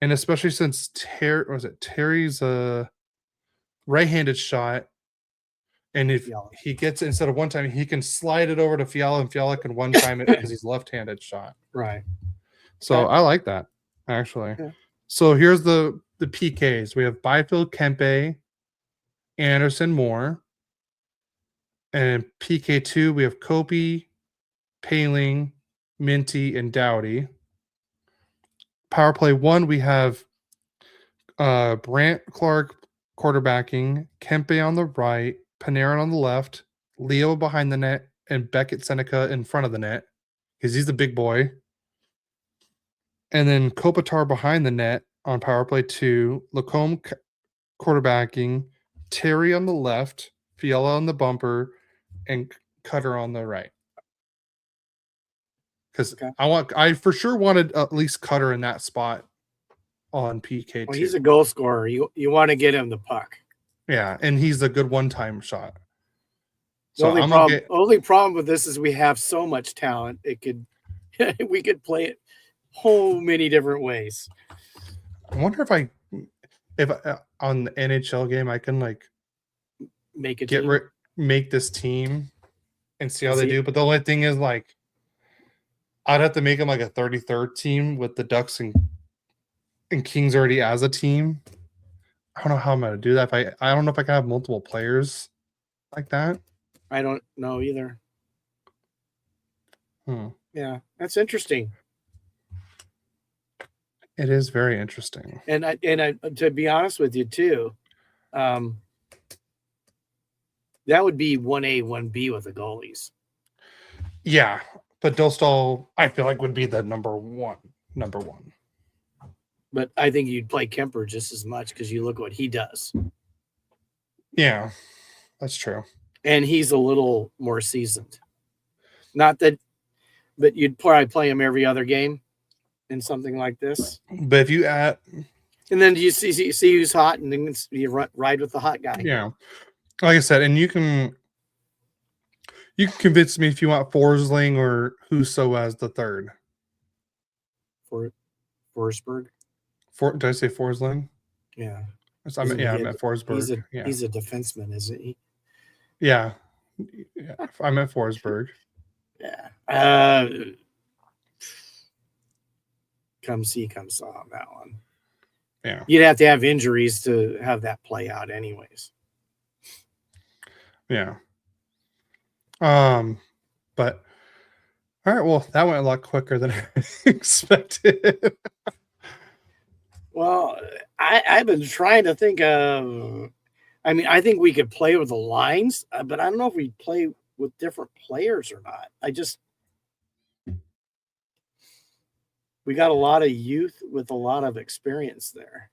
and especially since Terry's a right-handed shot, and if he gets it instead of one time, he can slide it over to Fiala, and Fiala can one time it because he's left-handed shot. Right. So I like that actually. Yeah. So here's the PKs. We have Byfield, Kempe, Anderson, Moore. And PK2, we have Kopi, Paling, Minty, and Dowdy. Power play 1, we have Brandt Clarke quarterbacking, Kempe on the right, Panarin on the left, Leo behind the net, and Beckett Seneca in front of the net because he's the big boy. And then Kopitar behind the net on power play 2, Lacombe quarterbacking, Terry on the left, Fiala on the bumper, and Cutter on the right. Because I for sure wanted at least Cutter in that spot on PK2. Well, he's a goal scorer. You want to get him the puck. Yeah, and he's a good one-time shot. The only problem with this is we have so much talent. We could play it so many different ways. I wonder if on the NHL game I can make this team and see how they do. But the only thing is I'd have to make them like a 33rd team with the Ducks and Kings already as a team. I don't know how I'm going to do that. I don't know if I can have multiple players like that. I don't know either. Yeah, that's interesting. It is very interesting. And I to be honest with you too, that would be 1A, 1B with the goalies. Yeah, but Dostal, I feel like would be the number one. But I think you'd play Kemper just as much because you look what he does. Yeah, that's true. And he's a little more seasoned. Not that, but you'd probably play him every other game in something like this. But if you add, and then you see who's hot, and then you ride with the hot guy. Yeah, like I said, and you You can convince me if you want Forsling or Huso as the third. Forsberg. Did I say Forsling? Yeah. I meant Forsberg. He's a defenseman, isn't he? Yeah. I meant Forsberg. Yeah. Come see, come saw on that one. Yeah. You'd have to have injuries to have that play out anyways. Yeah. But all right, well, that went a lot quicker than I expected. Well, I've been trying to think of, I think we could play with the lines, but I don't know if we play with different players or not. We got a lot of youth with a lot of experience there.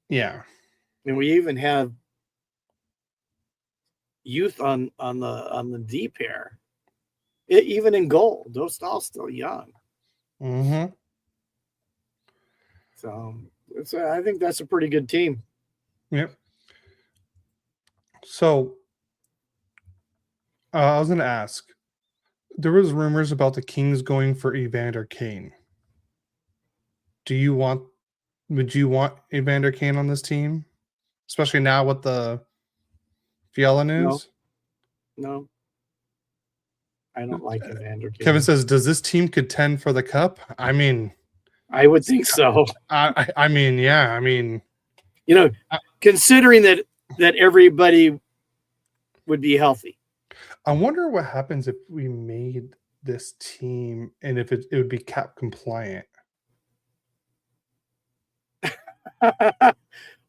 Yeah. And we even have youth on the D pair. Even in goal. Dostal's still young. Mm-hmm. So I think that's a pretty good team. Yep. So I was going to ask, there was rumors about the Kings going for Evander Kane. Would you want Evander Kane on this team? Especially now with the Fiala news? No. I don't like Evander Kane. Kevin says, does this team contend for the cup? I mean, I would think so. I mean, yeah. I mean, considering that everybody would be healthy. I wonder what happens if we made this team and if it would be cap compliant.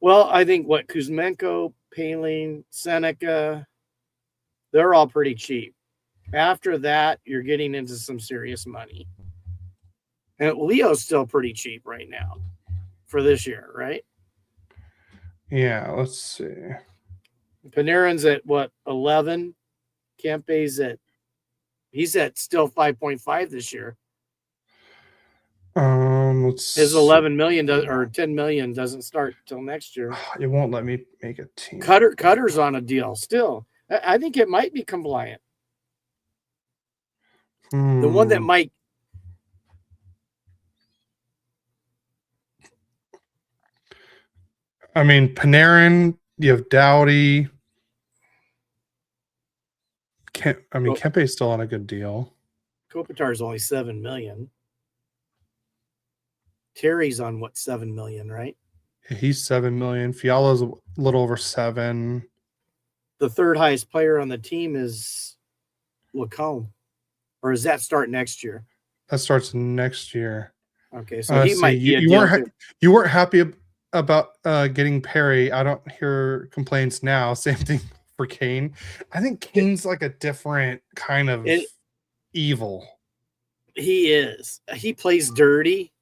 Well, I think Kuzmenko, Paling, Seneca, they're all pretty cheap. After that, you're getting into some serious money. And Leo's still pretty cheap right now for this year, right? Yeah, let's see. Panarin's at 11? Kempe's he's at still 5.5 this year. His 11 million or 10 million doesn't start till next year. It won't let me make a team. Cutter's on a deal still. I think it might be compliant. The one that might. I mean, Panarin, you have Dowdy. Kempe's still on a good deal. Kopitar is only 7 million. Terry's on 7 million, right? He's 7 million. Fiala's a little over 7. The third highest player on the team is Lacombe. Or does that start next year? That starts next year. Okay, so he might be you weren't happy about getting Perry. I don't hear complaints now. Same thing for Kane. I think Kane's like a different kind of evil. He is. He plays dirty.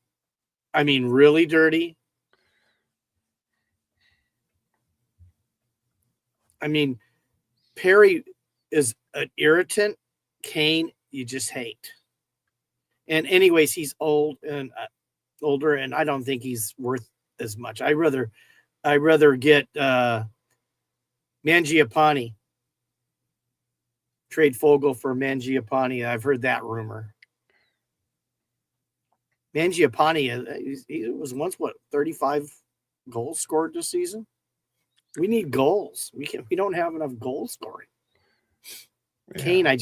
I mean, really dirty. I mean, Perry is an irritant. Kane, you just hate. And anyways, he's older, and I don't think he's worth as much. I rather get Mangiapane. Trade Fogle for Mangiapane. I've heard that rumor. Mangiapane, he was once 35 goals scored this season. We need goals. We don't have enough goal scoring. Yeah. Kane, I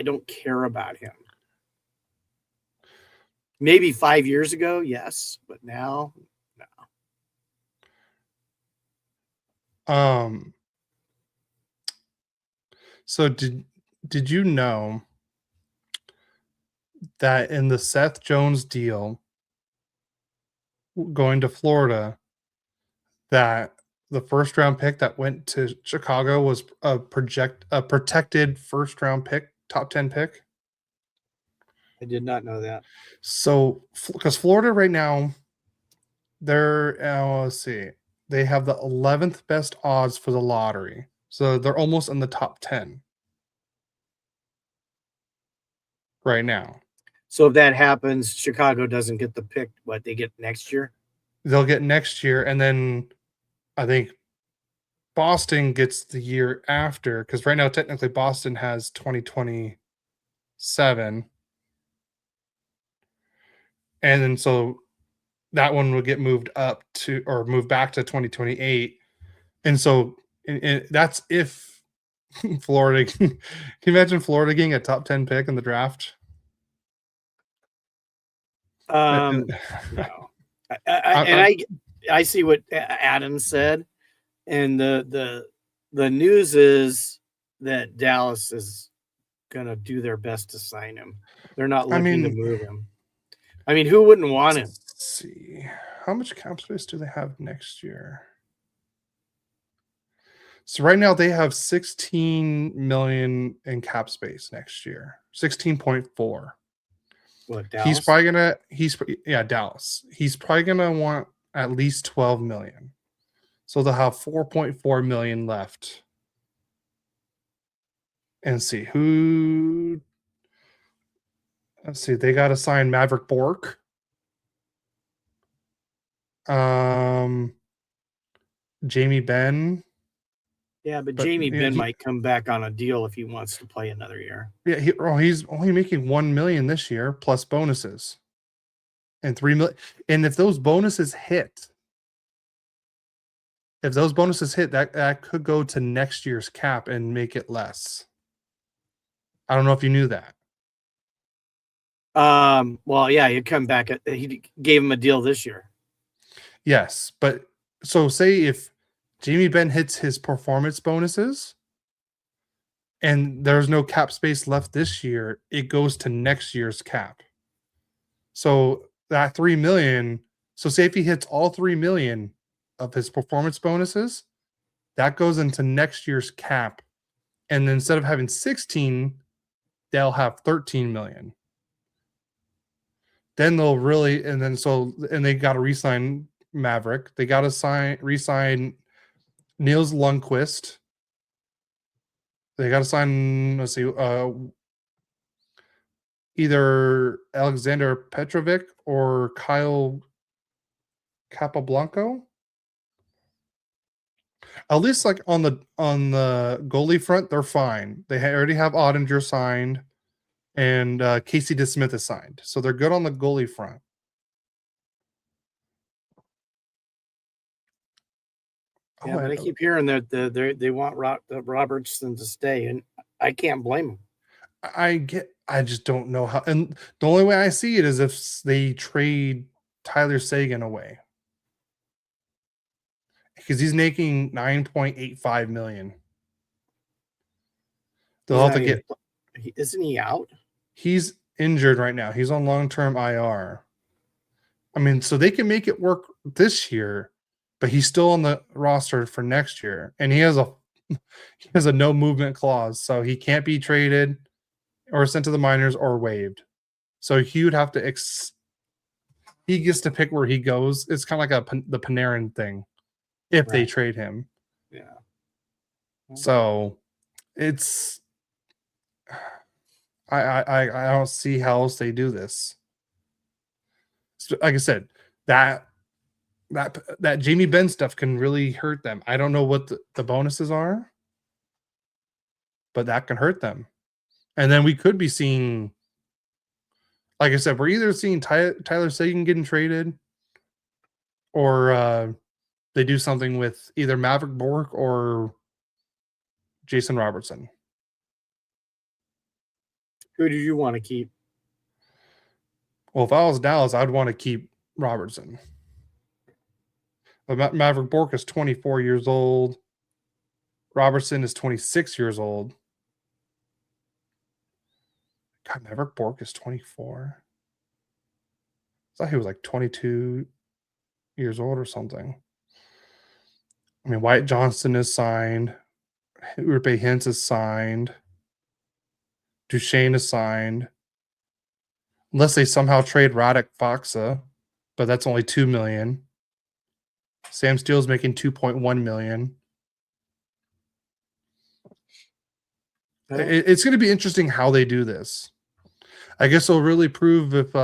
don't care about him. Maybe 5 years ago, yes, but now, no. So did you know that in the Seth Jones deal going to Florida, that the first round pick that went to Chicago was a protected first round pick, top 10 pick? I did not know that. So, because Florida right now, they're let's see, they have the 11th best odds for the lottery. So they're almost in the top 10 right now. So if that happens, Chicago doesn't get the pick. What they get next year? They'll get next year, and then I think Boston gets the year after, because right now technically Boston has 2027, and then so that one will get moved up to or moved back to 2028, and so that's if Florida. Can you imagine Florida getting a top 10 pick in the draft? No. I see what Adam said, and the news is that Dallas is gonna do their best to sign him. They're not looking to move him. I mean, who wouldn't want him? Let's see, how much cap space do they have next year? So right now they have 16 million in cap space next year. 16.4. What, Dallas? He's probably gonna Dallas. He's probably gonna want at least 12 million. So they'll have 4.4 million left. And see who. Let's see, they got to sign Maverick Bork. Jamie Benn. Yeah, but Jamie Benn might come back on a deal if he wants to play another year. Yeah, he's only making 1 million this year plus bonuses, and 3 million. And if those bonuses hit, that could go to next year's cap and make it less. I don't know if you knew that. Well, yeah, he'd come back. He gave him a deal this year. Yes, but so say if Jamie Benn hits his performance bonuses and there's no cap space left this year, it goes to next year's cap. So that 3 million, so say if he hits all 3 million of his performance bonuses, that goes into next year's cap. And then instead of having 16, they'll have 13 million. Then they'll really, and they got to re-sign Maverick. They got to re-sign Niels Lundqvist. They got to sign, let's see, either Alexander Petrovic or Kyle Capablanco. At least like on the goalie front, they're fine. They already have Ottinger signed, and Casey DeSmith is signed, so they're good on the goalie front. Yeah, but I keep hearing that they want Robertson to stay, and I can't blame them. I just don't know how. And the only way I see it is if they trade Tyler Seguin away, because he's making $9.85 million. They'll have to get. Isn't he out? He's injured right now. He's on long-term IR. I mean, so they can make it work this year, but he's still on the roster for next year, and he has a no movement clause, so he can't be traded or sent to the minors or waived. So he would have to he gets to pick where he goes. It's kind of like the Panarin thing if they trade him. Yeah. So it's I don't see how else they do this. Like I said, that Jamie Benn stuff can really hurt them. I don't know what the bonuses are, but that can hurt them. And then we could be seeing, like I said, we're either seeing Tyler Seguin getting traded, or they do something with either Maverick Bork or Jason Robertson. Who do you want to keep? Well, if I was Dallas, I'd want to keep Robertson. But Maverick Bork is 24 years old. Robertson is 26 years old. God, Maverick Bork is 24. I thought he was like 22 years old or something. I mean, Wyatt Johnston is signed. Rupe Hintz is signed. Duchesne is signed. Unless they somehow trade Radek Faksa, but that's only $2 million. Sam Steele's making $2.1 million. It's going to be interesting how they do this. I guess they'll really prove if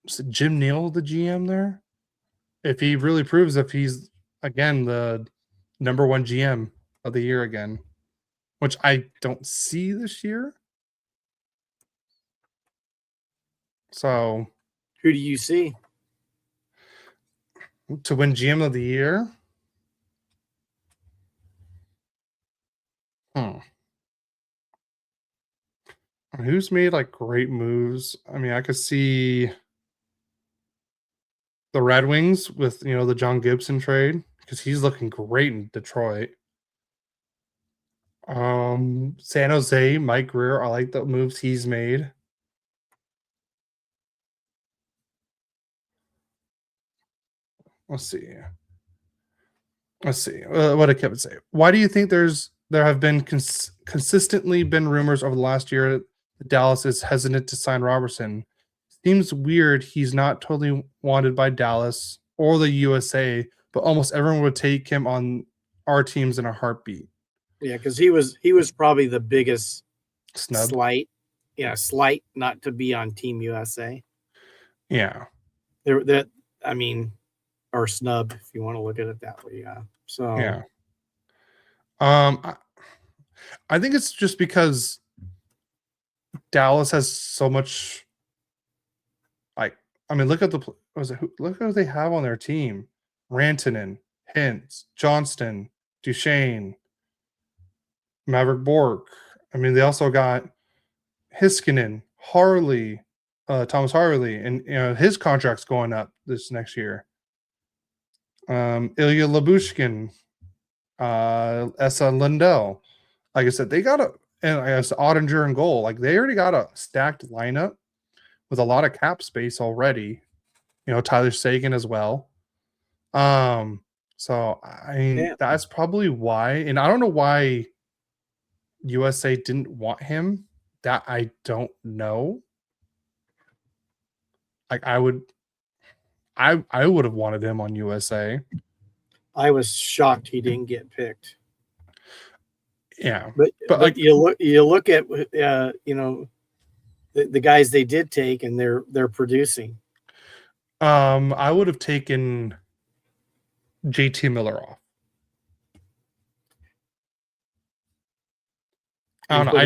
is it Jim Neal, the GM there? If he really proves if he's again the number 1 GM of the year again, which I don't see this year. So Who do you see? to win GM of the year, who's made like great moves? I mean, I could see the Red Wings with the John Gibson trade because he's looking great in Detroit. San Jose, Mike Greer, I like the moves he's made. Let's see. What did Kevin say? Why do you think there have been consistently been rumors over the last year that Dallas is hesitant to sign Robertson? Seems weird he's not totally wanted by Dallas or the USA, but almost everyone would take him on our teams in a heartbeat. Yeah, because he was probably the biggest Snub. slight not to be on Team USA. Yeah. Or snub if you want to look at it that way. Yeah. So yeah. I think it's just because Dallas has so much. Look at look who they have on their team: Rantanen, Hintz, Johnston, Duchesne, Maverick Bork. They also got Hiskinen, Harley, Thomas Harley, and his contract's going up this next year. Ilya Labushkin, Esa Lindell. Like I said, they got and I guess Ottinger in goal. Like they already got a stacked lineup with a lot of cap space already. Tyler Seguin as well. So that's probably why. And I don't know why USA didn't want him. That I don't know. Like I would have wanted him on USA. I was shocked he didn't get picked. Yeah, but like you look at the guys they did take, and they're producing. I would have taken JT Miller off. I don't know.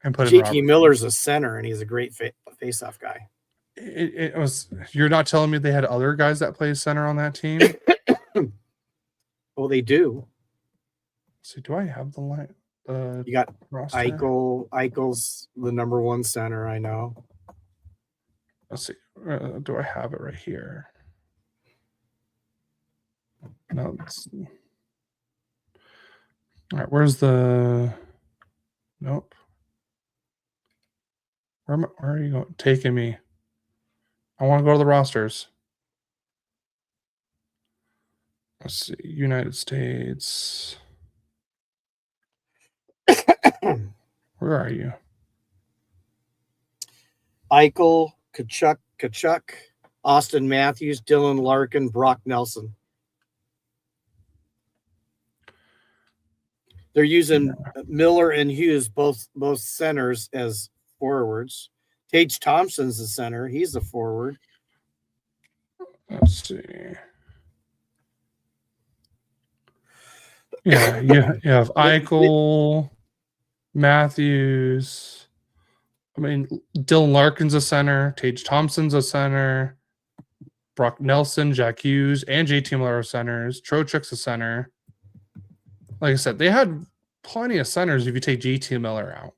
I'm putting JT Miller's a center, and he's a great face-off guy. It was. You're not telling me they had other guys that play center on that team? Well, they do. So do I have the line? You got roster? Eichel's the number 1 center. I know. Let's see. Do I have it right here? No. All right. Where's the? Nope. Where are you going? Taking me? I want to go to the rosters. Let's see. United States. Where are you? Eichel, Kachuk, Austin Matthews, Dylan Larkin, Brock Nelson. They're using Miller and Hughes, both centers, as forwards. Tage Thompson's the center. He's a forward. Let's see. Yeah. You have Eichel, Matthews. Dylan Larkin's a center. Tage Thompson's a center. Brock Nelson, Jack Hughes, and JT Miller are centers. Trocheck's a center. Like I said, they had plenty of centers if you take JT Miller out.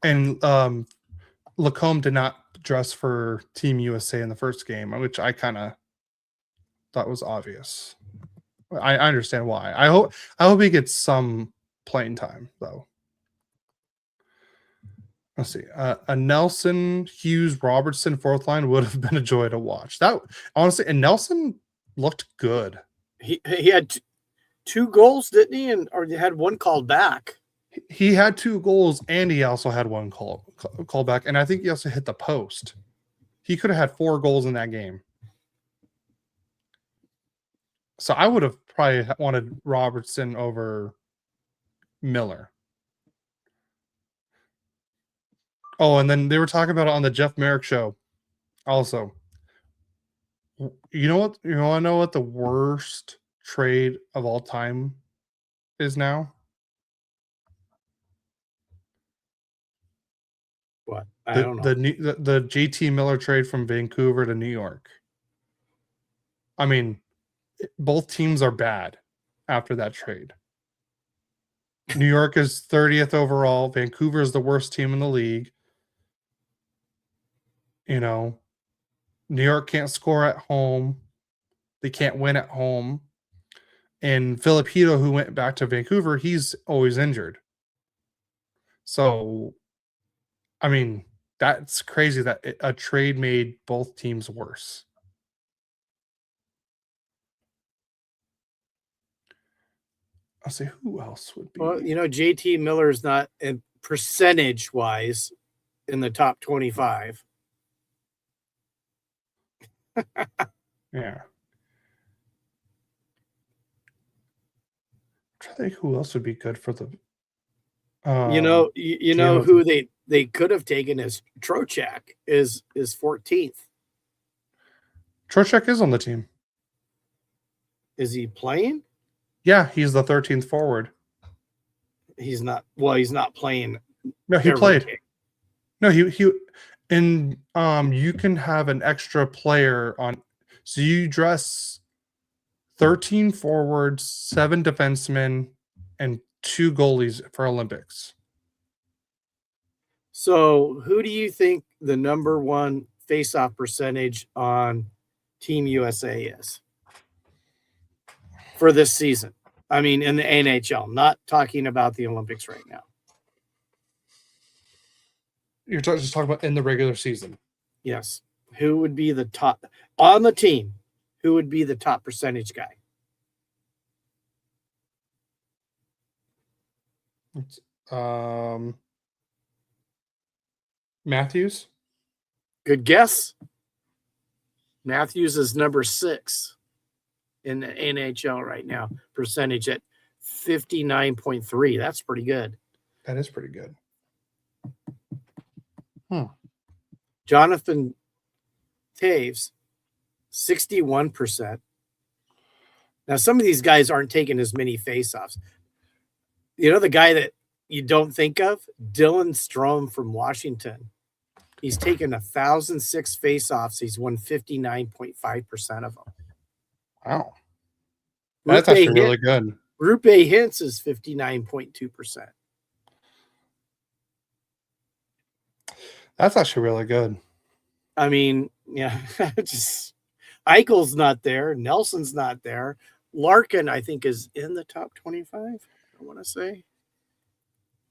And Lacombe did not dress for Team USA in the first game, which I kind of thought was obvious. I understand why. I hope he gets some playing time though. Let's see. A Nelson, Hughes, Robertson fourth line would have been a joy to watch. That honestly, and Nelson looked good. He had 2 goals, didn't he? Or he had 1 called back. He had 2 goals, and he also had 1 call back, and I think he also hit the post. He could have had 4 goals in that game. So I would have probably wanted Robertson over Miller. Oh, and then they were talking about it on the Jeff Merrick show. Also, you know what? You want to know what the worst trade of all time is now? What? I don't know. The JT Miller trade from Vancouver to New York. I mean, both teams are bad after that trade. New York is 30th overall. Vancouver is the worst team in the league. You know, New York can't score at home. They can't win at home. And Filipino, who went back to Vancouver, he's always injured. So, I mean, that's crazy that a trade made both teams worse. I'll say who else would be. Well, JT Miller's not percentage-wise in the top 25. Yeah. I'm trying to think who else would be good for the. You know who they could have taken as Trocheck is 14th. Trocheck is on the team. Is he playing? Yeah, he's the 13th forward. He's not. Well, he's not playing. No, he played. No, he and you can have an extra player on. So you dress 13 forwards, 7 defensemen, and 2 goalies for Olympics. So who do you think the number one faceoff percentage on Team USA is for this season? I mean, in the NHL, not talking about the Olympics right now. You're just talking about in the regular season. Yes. Who would be the top on the team? Who would be the top percentage guy? Matthews. Good guess. Matthews is number 6 in the NHL right now. Percentage at 59.3. That's pretty good. That is pretty good. Jonathan Taves, 61%. Now, some of these guys aren't taking as many faceoffs. You know the guy that you don't think of? Dylan Strome from Washington. He's taken 1,006 faceoffs. He's won 59.5% of them. Wow. That's actually really good. Group A Hintz is 59.2%. That's actually really good. I mean, yeah, just Eichel's not there. Nelson's not there. Larkin, I think, is in the top 25. I want to say.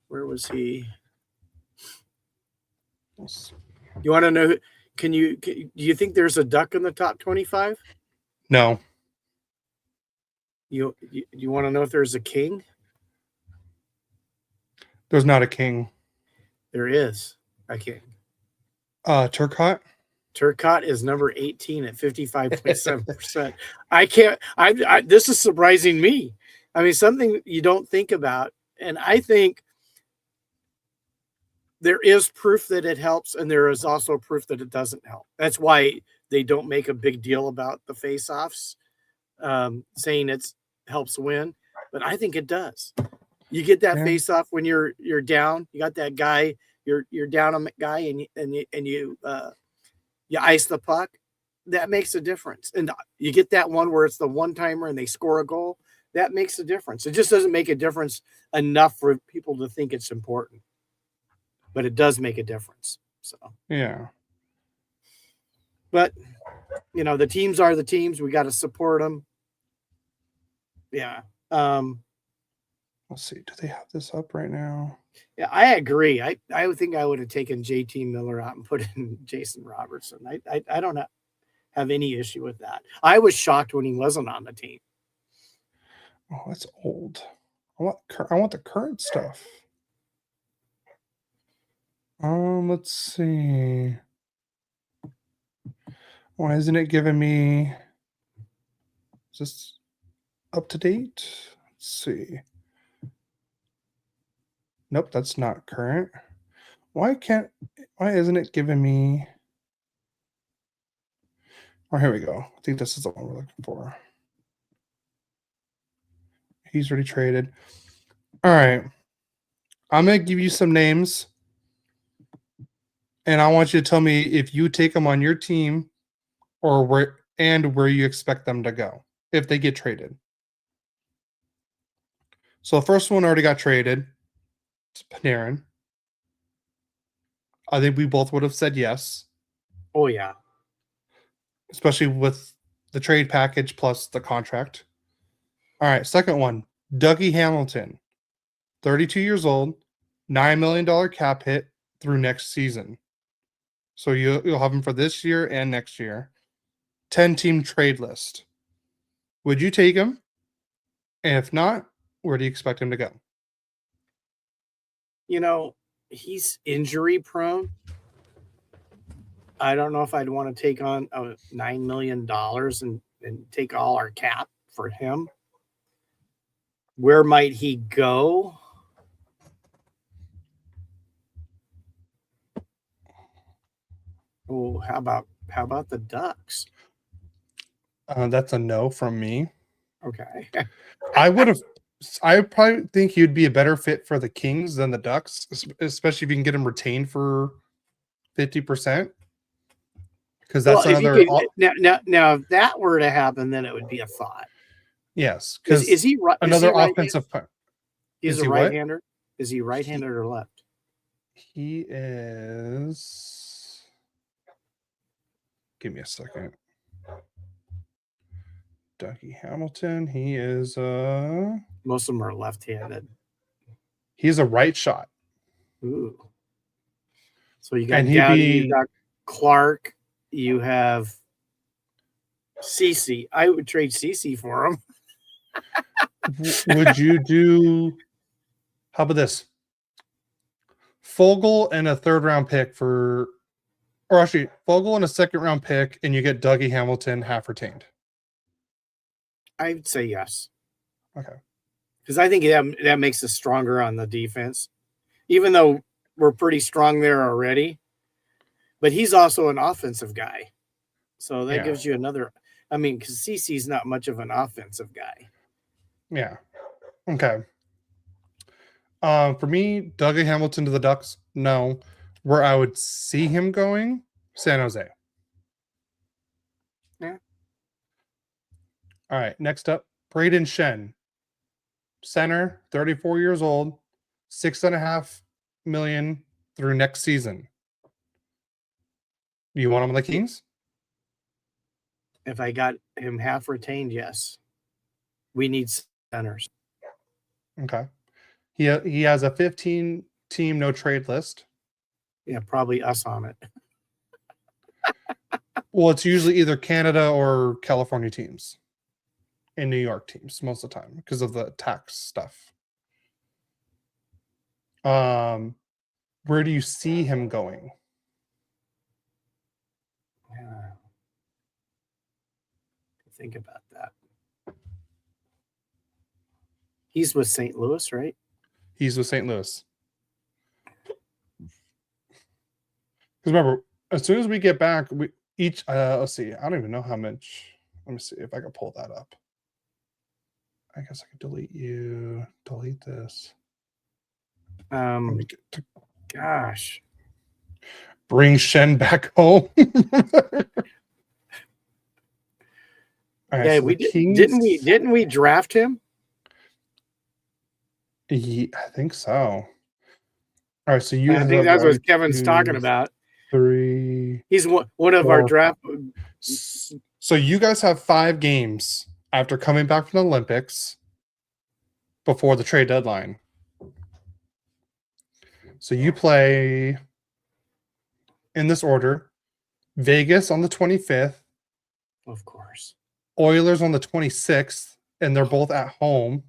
Where was he? You want to know? Do you think there's a Duck in the top 25? No. You want to know if there's a King? There's not a King. There is a King. Turcotte? Turcotte is number 18 at 55.7%. I can't. This is surprising me. I mean, something you don't think about, and I think there is proof that it helps, and there is also proof that it doesn't help. That's why they don't make a big deal about the face-offs, saying it helps win. But I think it does. You get that face-off when you're down. You got that guy. You're down on that guy, and you ice the puck. That makes a difference. And you get that one where it's the one-timer and they score a goal. That makes a difference. It just doesn't make a difference enough for people to think it's important. But it does make a difference. So yeah. But the teams are the teams. We got to support them. Yeah. Let's see. Do they have this up right now? Yeah, I agree. I would think I would have taken JT Miller out and put in Jason Robertson. I don't have any issue with that. I was shocked when he wasn't on the team. Oh, that's old. I want the current stuff. Let's see. Why isn't it giving me? Is this up to date? Let's see. Nope, that's not current. Why isn't it giving me? Oh, here we go. I think this is the one we're looking for. He's already traded. All right. I'm going to give you some names, and I want you to tell me if you take them on your team or where you expect them to go if they get traded. So the first one already got traded. It's Panarin. I think we both would have said yes. Oh, yeah. Especially with the trade package plus the contract. All right, second one, Dougie Hamilton, 32 years old, $9 million cap hit through next season. So you'll have him for this year and next year. 10-team trade list. Would you take him? And if not, where do you expect him to go? You know, he's injury prone. I don't know if I'd want to take on $9 million and take all our cap for him. Where might he go? Oh, how about the Ducks? That's a no from me. Okay. I probably think he'd be a better fit for the Kings than the Ducks, especially if you can get him retained for 50%. Because that's another. Now, if that were to happen, then it would be a thought. Yes, because is he right? Another offensive. He's a right-hander. Is he right-handed or left? He is. Give me a second. Dougie Hamilton. He is. Most of them are left-handed. He's a right shot. Ooh. So you got Dowdy, you got Clarke, you have CC. I would trade CC for him. Would you do? How about this? Fogle and a third-round pick or actually Fogle and a second-round pick, and you get Dougie Hamilton half retained. I'd say yes. Okay. Because I think that makes us stronger on the defense, even though we're pretty strong there already. But he's also an offensive guy. So that gives you another. I mean, because CC's not much of an offensive guy. Yeah. Okay. For me, Dougie Hamilton to the Ducks, no. Where I would see him going, San Jose. Yeah. All right. Next up, Braden Shen. Center, 34 years old, $6.5 million through next season. Do you want him on the Kings? If I got him half retained, yes. We need centers. Okay. He has a 15-team no trade list. Yeah, probably us on it. Well, it's usually either Canada or California teams and New York teams most of the time because of the tax stuff. Where do you see him going? Yeah. Think about that. He's with St. Louis, right? He's with St. Louis. Because remember, as soon as we get back, we each let's see. I don't even know how much. Let me see if I can pull that up. I guess I could delete this. Gosh. Bring Shen back home. All right, Yeah, so didn't we draft him? Yeah, I think so. All right, so I think that's what Kevin's talking about. 3. He's one of our draft. So you guys have 5 games after coming back from the Olympics before the trade deadline. So you play in this order: Vegas on the 25th, of course, Oilers on the 26th, and they're both at home.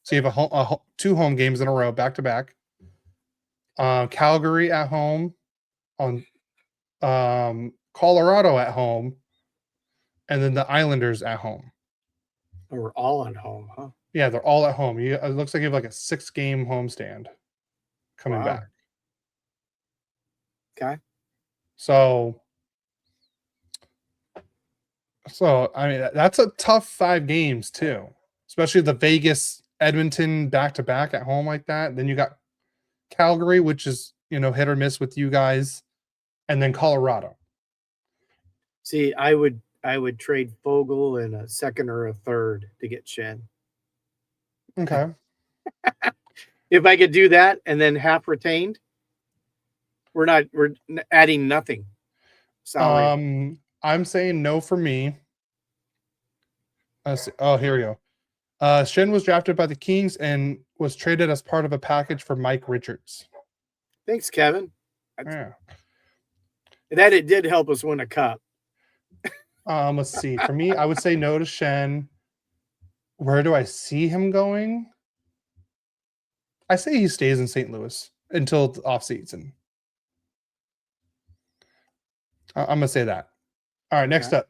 So you have 2 home games in a row, back to back. Calgary at home, on Colorado at home, and then the Islanders at home. We're all at home, huh? Yeah, they're all at home. It looks like you have like a 6-game homestand coming back. Okay. So I mean, that's a tough 5 games too, especially the Vegas, Edmonton back-to-back at home like that. Then you got Calgary, which is, hit or miss with you guys, and then Colorado. See, I would trade Fogle in a second or a third to get Shen. Okay. If I could do that and then half retained, we're adding nothing. Salary. I'm saying no for me. Oh, here we go. Shen was drafted by the Kings and was traded as part of a package for Mike Richards. Thanks, Kevin. Yeah. That it did help us win a cup. Let's see. For me, I would say no to Shen. Where do I see him going? I say he stays in St. Louis until the offseason. I'm going to say that. All right, next up.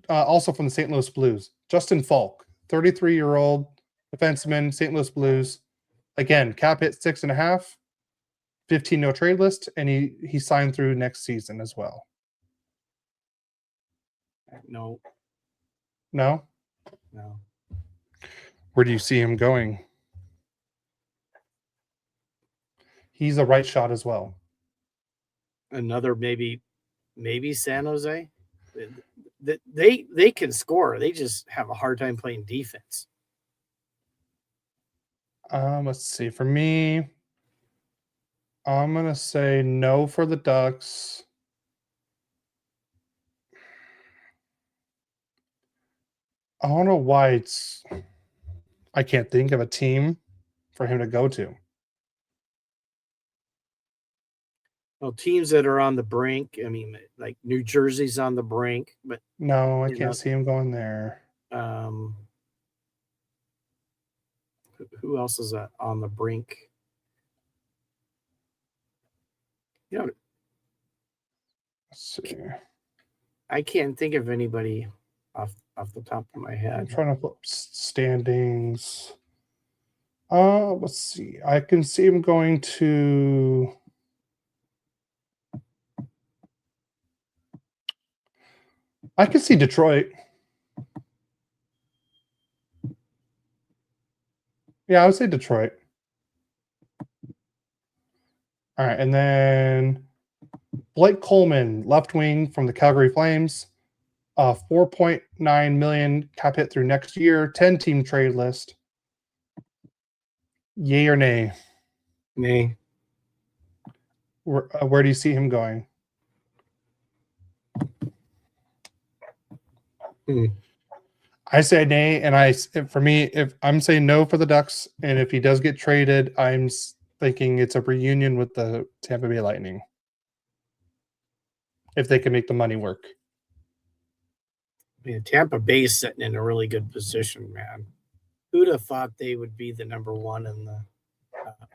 Also from the St. Louis Blues, Justin Falk, 33-year-old defenseman, St. Louis Blues. Again, cap hit 6.5, 15 no trade list, and he signed through next season as well. No. No? No. Where do you see him going? He's a right shot as well. Another maybe San Jose. They can score. They just have a hard time playing defense. Let's see. For me, I'm going to say no for the Ducks. I don't know why I can't think of a team for him to go to. Well, teams that are on the brink. I mean, like New Jersey's on the brink, but no, I can't see him going there. Who else is on the brink? Let's see. I can't think of anybody off the top of my head. I'm trying to put standings. Let's see. I can see him going to. I can see Detroit. Yeah, I would say Detroit. All right, and then Blake Coleman, left wing from the Calgary Flames, $4.9 million cap hit through next year, 10-team trade list. Yay or nay? Nay. Where do you see him going? I say nay, and for me, if I'm saying no for the Ducks, and if he does get traded, I'm thinking it's a reunion with the Tampa Bay Lightning. If they can make the money work. Yeah, Tampa Bay's sitting in a really good position, man. Who'd have thought they would be the number one in the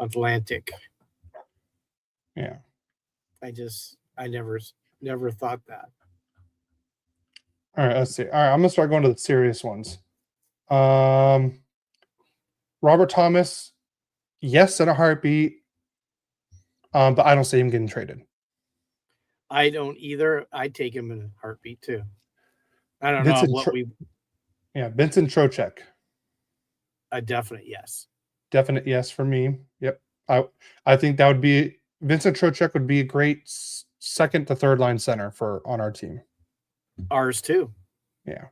Atlantic? Yeah. I never thought that. All right, let's see. All right, I'm gonna start going to the serious ones. Robert Thomas, yes, in a heartbeat. But I don't see him getting traded. I don't either. I'd take him in a heartbeat too. I don't know what we. Yeah, Vincent Trocheck. A definite yes. Definite yes for me. Yep. I think that would be Vincent Trocheck would be a great second to third line center on our team. Ours too. Yeah.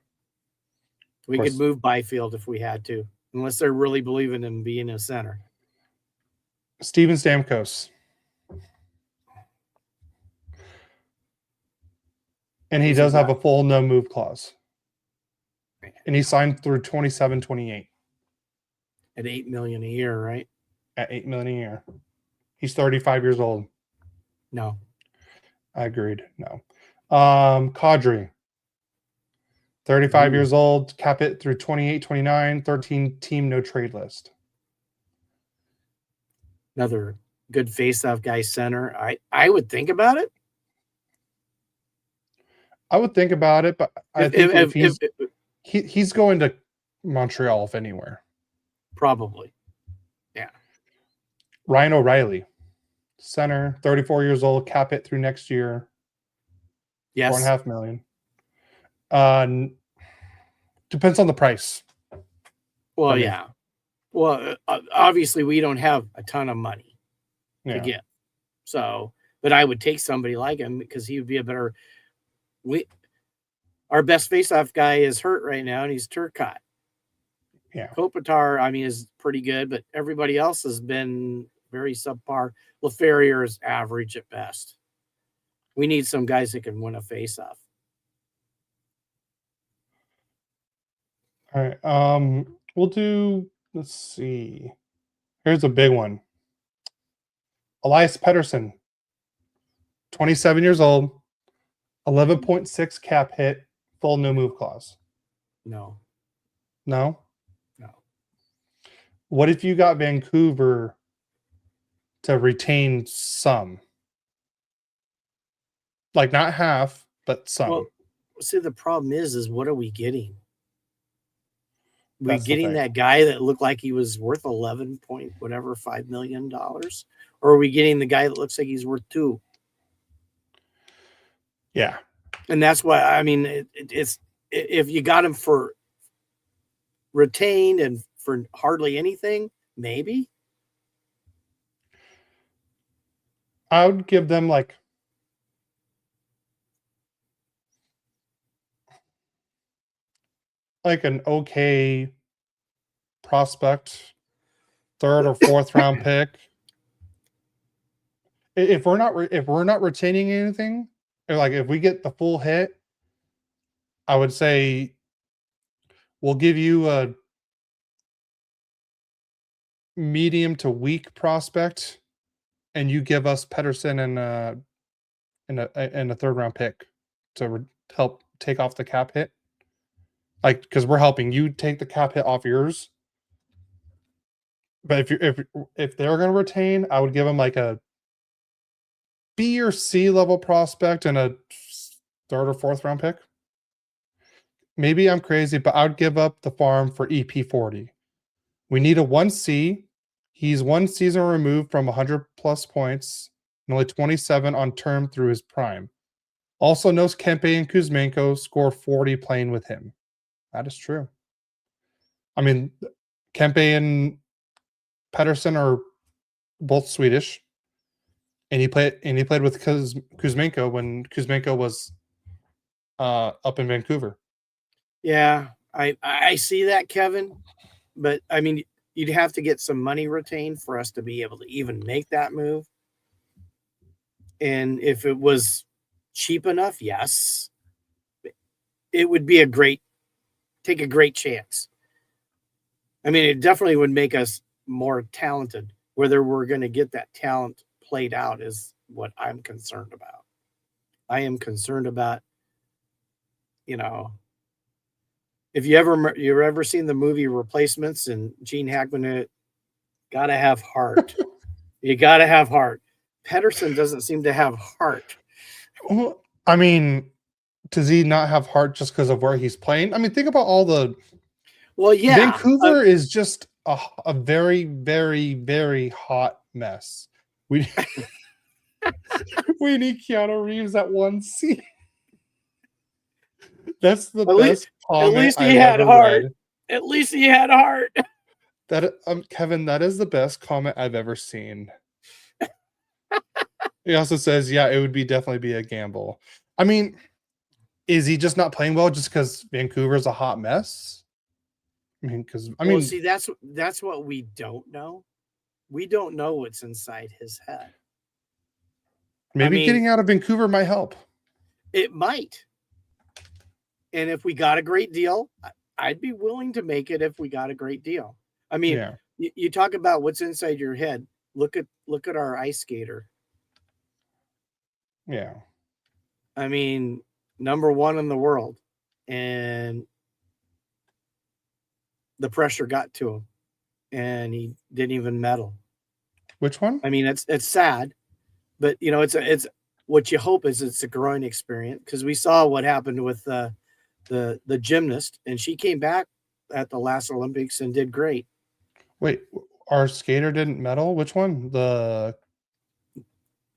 We could move Byfield if we had to, unless they're really believing in being a center. Steven Stamkos. And he does have a full no move clause. And he signed through 27-28. At $8 million a year, right? At $8 million a year. He's 35 years old. No. I agreed. No. Kadri. 35 years old, cap it through 28-29, 13-team no trade list. Another good face-off guy center. I would think about it. I would think about it, but I think he's going to Montreal, if anywhere. Probably. Yeah. Ryan O'Reilly. Center, 34 years old, cap it through next year, Yes. $4.5 million. Depends on the price. Well, yeah. Well, obviously we don't have a ton of money to get. So, but I would take somebody like him because he would be a better. Our best faceoff guy is hurt right now, and he's Turcotte. Yeah. Kopitar, I mean, is pretty good, but everybody else has been very subpar. LaFerriere is average at best. We need some guys that can win a faceoff. All right. We'll do. Let's see. Here's a big one. Elias Pettersson, 27 years old, 11.6 cap hit, full no move clause. No. No. What if you got Vancouver to retain some? Like not half, but some. Well, see, the problem is what are we getting? We're getting that guy that looked like he was worth 11 point whatever $5 million, or are we getting the guy that looks like he's worth $2 million? Yeah, and that's why I mean it's if you got him for retained and for hardly anything, maybe I would give them like an okay prospect, 3rd or 4th round pick. If we're not retaining anything, or like if we get the full hit, I would say we'll give you a medium to weak prospect, and you give us Pettersson and a 3rd round pick to help take off the cap hit. Like, because we're helping you take the cap hit off yours. But if they're going to retain, I would give them like a B or C level prospect and a 3rd or 4th round pick. Maybe I'm crazy, but I would give up the farm for EP40. We need a 1C. He's 1 season removed from 100 plus points and only 27 on term through his prime. Also knows Kempe and Kuzmenko score 40 playing with him. That is true. I mean, Kempe and Pettersson are both Swedish, and he played with Kuzmenko when Kuzmenko was up in Vancouver. Yeah, I see that, Kevin, but I mean, you'd have to get some money retained for us to be able to even make that move. And if it was cheap enough, yes, it would be take a great chance. I mean, it definitely would make us more talented. Whether we're going to get that talent played out is what I'm concerned about. I am concerned about, if you've ever seen the movie Replacements and Gene Hackman, gotta have heart. You gotta have heart. Pettersson doesn't seem to have heart. Well, I mean, does he not have heart just because of where he's playing? I mean, think about all the. Well, yeah, Vancouver is just a very, very, very hot mess. We need Keanu Reeves at 1C. That's the best comment. At least he had heart. At least he had heart. That Kevin, that is the best comment I've ever seen. He also says, "Yeah, it would definitely be a gamble." I mean, is he just not playing well just because Vancouver's a hot mess? See, that's what we don't know. We don't know what's inside his head. Maybe getting out of Vancouver might help. It might. And if we got a great deal, I'd be willing to make it if we got a great deal. I mean, you talk about what's inside your head. Look at our ice skater. Yeah. I mean, #1 in the world. And the pressure got to him. And he didn't even medal. Which one? I mean, it's sad. But, it's what you hope is it's a growing experience. Because we saw what happened with the gymnast, and she came back at the last Olympics and did great. Wait, our skater didn't medal? Which one?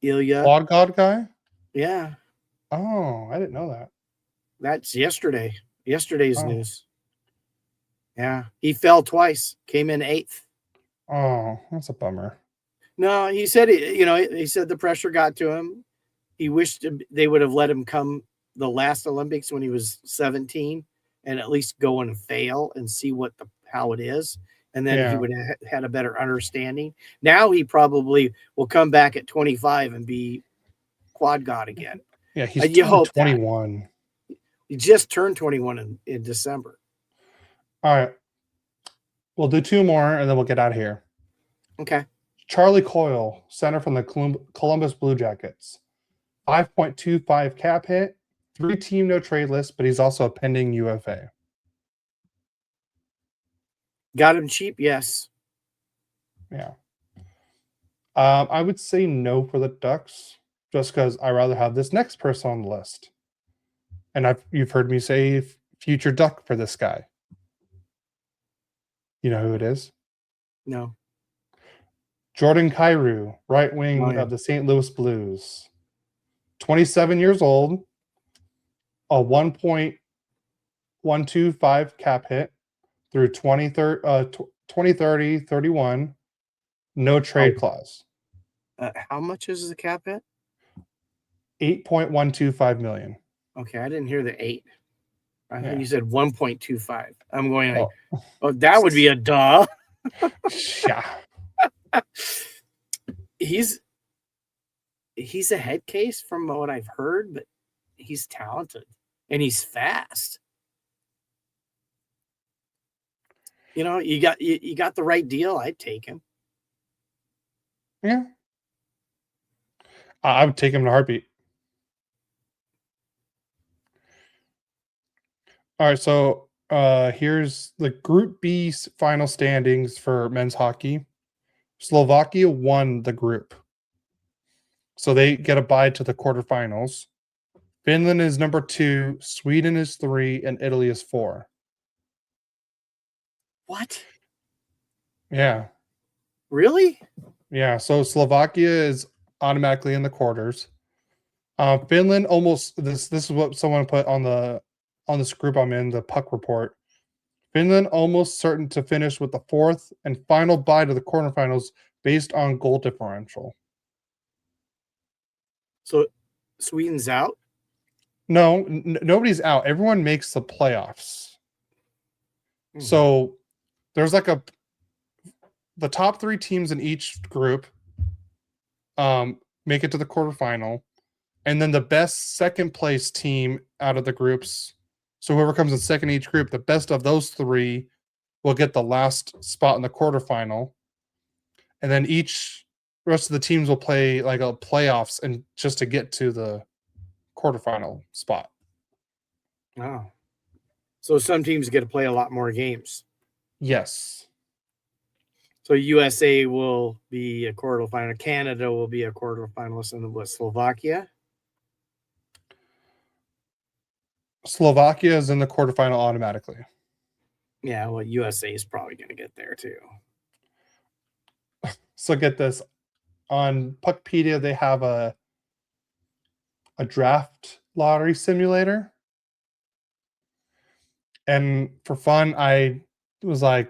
Ilya. Quad God guy? Yeah, Oh, I didn't know that. that's yesterday. Yesterday's Oh. news. Yeah, he fell twice. Came in 8th. Oh, that's a bummer. No, he said he said the pressure got to him. He wished they would have let him come the last Olympics when he was 17 and at least go and fail and see how it is. And then he would have had a better understanding. Now he probably will come back at 25 and be quad god again. Yeah, he's you hope 21. that. He just turned 21 in December. All right. We'll do 2 more and then we'll get out of here. Okay. Charlie Coyle, center from the Columbus Blue Jackets. 5.25 cap hit, 3 team no trade list, but he's also a pending UFA. Got him cheap, yes. Yeah. I would say no for the Ducks, just because I'd rather have this next person on the list. And you've heard me say future Duck for this guy. You know who it is? No. Jordan Kyrou, right wing of the St. Louis Blues. 27 years old, a 1.125 cap hit through 2030, 31, no trade clause. How much is the cap hit? 8.125 million. Okay, I didn't hear the 8. I think Yeah. you said 1.25. I'm going like, oh, that would be a duh. Yeah. He's a head case from what I've heard, but he's talented and he's fast. You know, you got the right deal. I'd take him. Yeah. I would take him in a heartbeat. All right, so here's the Group B final standings for men's hockey. Slovakia won the group, so they get a bye to the quarterfinals. Finland is number 2, Sweden is 3, and Italy is 4. What? Yeah. Really? Yeah, so Slovakia is automatically in the quarters. Finland almost this is what someone put on this group I'm in, the puck report. Finland almost certain to finish with the 4th and final bye to the quarterfinals based on goal differential. So Sweden's out? No, nobody's out. Everyone makes the playoffs. Mm-hmm. So there's like the top 3 teams in each group make it to the quarterfinal, and then the best second place team out of the groups, so whoever comes in second in each group, the best of those 3 will get the last spot in the quarterfinal, and then the rest of the teams will play like a playoffs and just to get to the quarterfinal spot. Oh, so some teams get to play a lot more games. Yes. So USA will be a quarterfinal. Canada will be a quarterfinalist, and what, Slovakia? Slovakia is in the quarterfinal automatically. Yeah, well, USA is probably going to get there too. So get this. On Puckpedia, they have a draft lottery simulator. And for fun, I was like,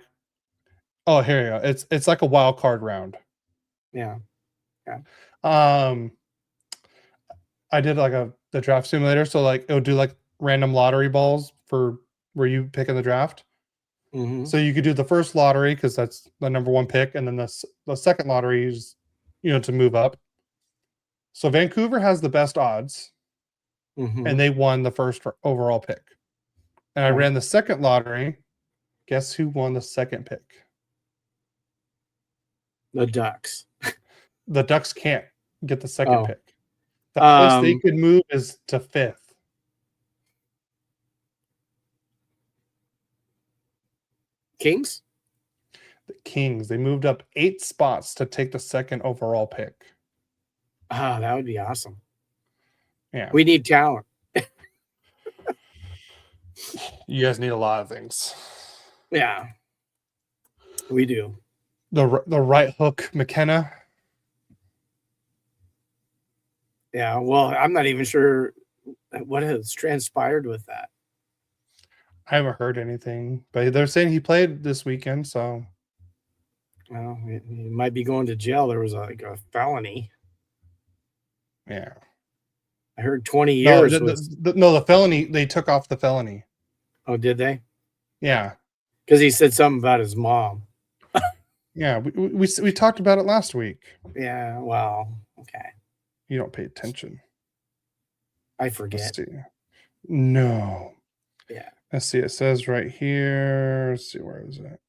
oh, here you go. It's like a wild card round. Yeah. Yeah. I did like the draft simulator, so like it would do like random lottery balls for where you pick in the draft. Mm-hmm. So you could do the first lottery because that's the number 1 pick, and then the second lottery is, to move up. So Vancouver has the best odds, and they won the first overall pick. And I ran the second lottery. Guess who won the second pick? The Ducks. The Ducks can't get the second pick. The place they could move is to 5th. Kings? The Kings. They moved up 8 spots to take the second overall pick. Ah, that would be awesome. Yeah. We need talent. You guys need a lot of things. Yeah. We do. The right hook, McKenna. Yeah, well, I'm not even sure what has transpired with that. I haven't heard anything, but they're saying he played this weekend, so Well, he might be going to jail. There was like a felony. yeah. I heard 20 No, years was. the felony, they took off the felony. Oh, did they? Yeah. Because he said something about his mom. Yeah, we talked about it last week. Yeah, well, okay. You don't pay attention. I Let's forget. see. No. Yeah. Let's see. It says right here. Let's see, where is it?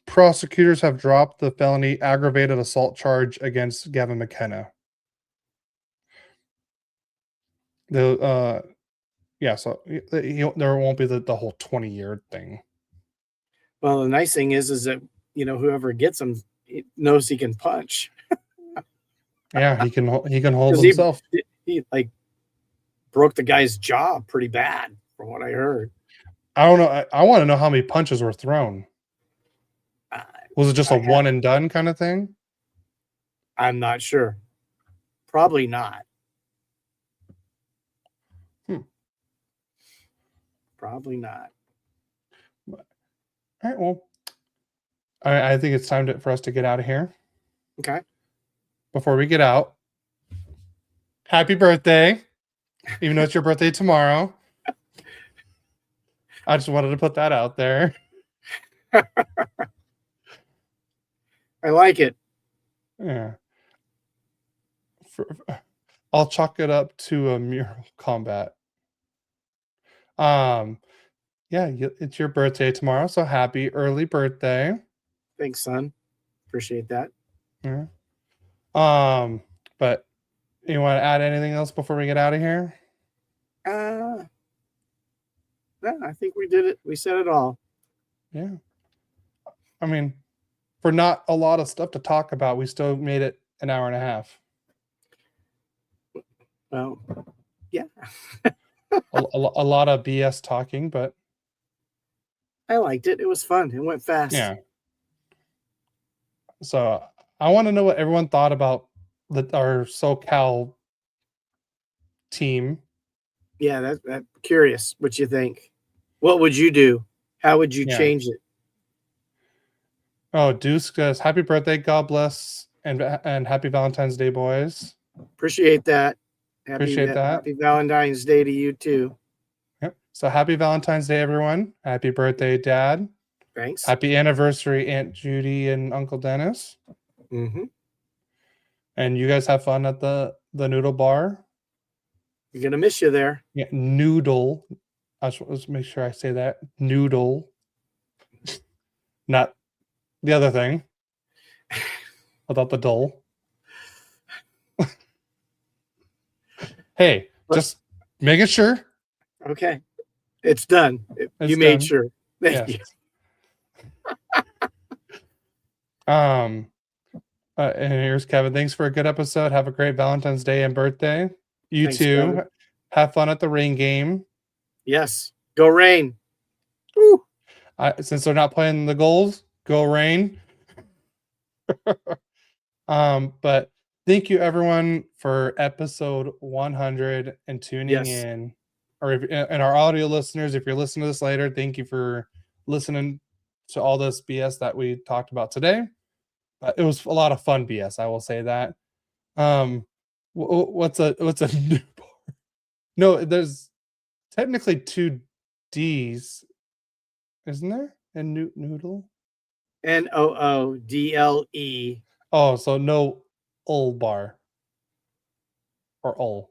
Prosecutors have dropped the felony aggravated assault charge against Gavin McKenna. The yeah, so there won't be the whole 20-year thing. Well, the nice thing is that whoever gets him knows he can punch. Yeah, he can hold 'Cause himself. He like broke the guy's jaw pretty bad, from what I heard. I don't know. I want to know how many punches were thrown. Was it just a one and done kind of thing? I'm not sure. Probably not. Probably not. All right. Well, I think it's time for us to get out of here. Okay. Before we get out, happy birthday! Even though it's your birthday tomorrow, I just wanted to put that out there. I like it. Yeah. I'll chalk it up to a mural combat. Yeah, it's your birthday tomorrow, so happy early birthday. Thanks, son. Appreciate that. Yeah. But you want to add anything else before we get out of here? No, I think we did it. We said it all. Yeah. I mean, for not a lot of stuff to talk about, we still made it an hour and a half. Well, yeah. a lot of BS talking, but I liked it. It was fun. It went fast. Yeah. So I want to know what everyone thought about our SoCal team. Yeah, that's curious what you think. What would you do? How would you change it? Oh, Deuce says, happy birthday, God bless, and happy Valentine's Day, boys. Appreciate that. Appreciate that. Happy Valentine's Day to you too. Yep. So happy Valentine's Day, everyone. Happy birthday, Dad. Thanks. Happy anniversary, Aunt Judy and Uncle Dennis. Mm-hmm. And you guys have fun at the noodle bar. You're gonna miss you there. Yeah, noodle. I just want to make sure I say that. Noodle. Not the other thing. Without the dull. Hey, just making sure. Okay. It's done. You made sure. Thank you. And here's Kevin. Thanks for a good episode. Have a great Valentine's Day and birthday. Thanks, too. Kevin. Have fun at the rain game. Yes. Go rain. Woo. Since they're not playing the goals, go rain. But thank you everyone for episode 100 and tuning in. And our audio listeners, if you're listening to this later, thank you for listening to all this BS that we talked about today. It was a lot of fun BS, I will say that. What's a new bar? No, there's technically 2 D's, isn't there? And noodle? NOODLE. Oh, so no old bar. Or ol.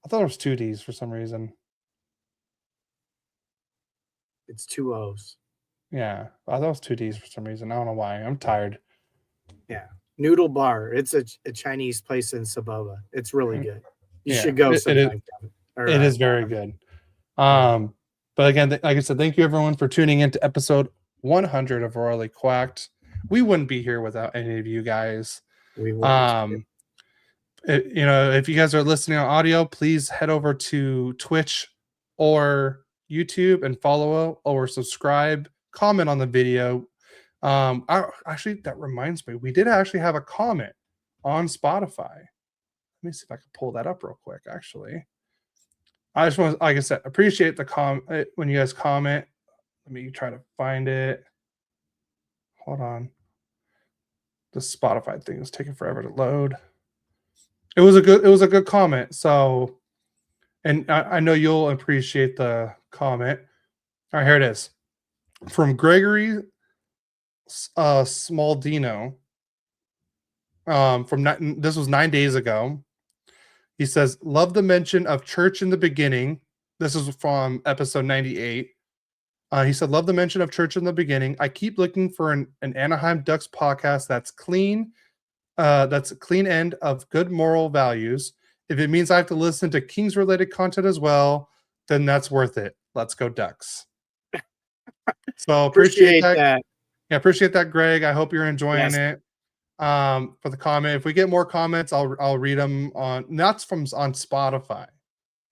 I thought it was 2 D's for some reason. It's 2 O's. Yeah, I thought it was 2 D's for some reason. I don't know why. I'm tired. Yeah. Noodle Bar. It's a Chinese place in Saboba. It's really good. You should go sometime. It is very good. But again, like I said, thank you everyone for tuning into episode 100 of Royally Quacked. We wouldn't be here without any of you guys. We wouldn't. If you guys are listening on audio, please head over to Twitch or YouTube and follow or subscribe, comment on the video. Actually, that reminds me, we did actually have a comment on Spotify. Let me see if I can pull that up real quick, actually. I just want, like I said, appreciate the when you guys comment. Let me try to find it. Hold on. The Spotify thing is taking forever to load. It was a good comment. So, and I know you'll appreciate the comment. All right, here it is. From Gregory Smaldino. This was 9 days ago. He says, love the mention of church in the beginning. This is from episode 98. He said, love the mention of church in the beginning. I keep looking for an Anaheim Ducks podcast that's clean end of good moral values. If it means I have to listen to Kings related content as well, then that's worth it. Let's go Ducks. So appreciate that. Yeah, appreciate that, Greg. I hope you're enjoying it. For the comment. If we get more comments, I'll read them on Spotify.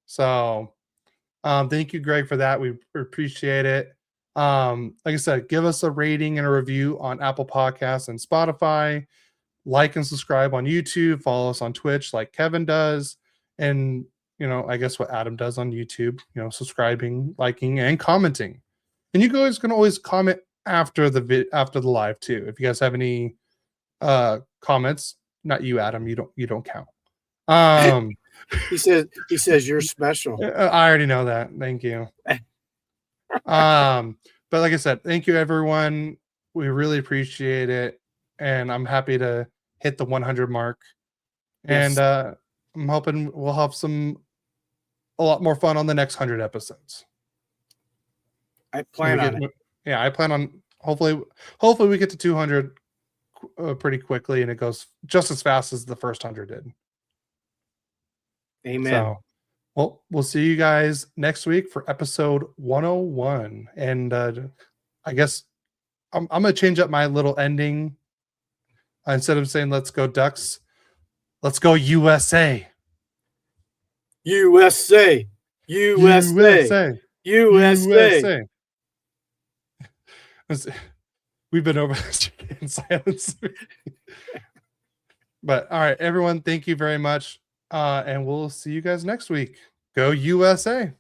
So thank you, Greg, for that. We appreciate it. Like I said, give us a rating and a review on Apple Podcasts and Spotify. Like and subscribe on YouTube. Follow us on Twitch like Kevin does. And, I guess what Adam does on YouTube, subscribing, liking, and commenting. And you guys can always comment after the live too. If you guys have any comments, not you, Adam, you don't count. He says you're special. I already know that. Thank you. But like I said, thank you everyone. We really appreciate it. And I'm happy to hit the 100 mark. Yes. And I'm hoping we'll have a lot more fun on the next 100 episodes. I plan on it. Yeah, I plan on hopefully we get to 200 pretty quickly, and it goes just as fast as the first 100 did. Amen. So, well, we'll see you guys next week for episode 101. And I guess I'm going to change up my little ending. Instead of saying let's go Ducks, let's go USA. USA. USA. USA. USA. We've been over this in silence. But all right, everyone, thank you very much. And we'll see you guys next week. Go USA.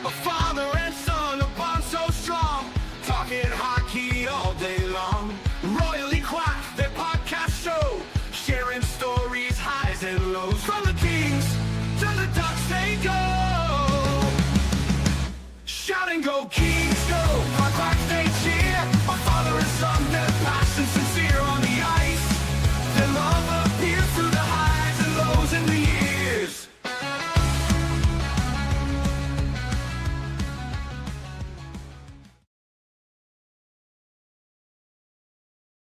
A father and son, a bond so strong, talking hockey all day long. Royally Quack, their podcast show, sharing stories, highs and lows.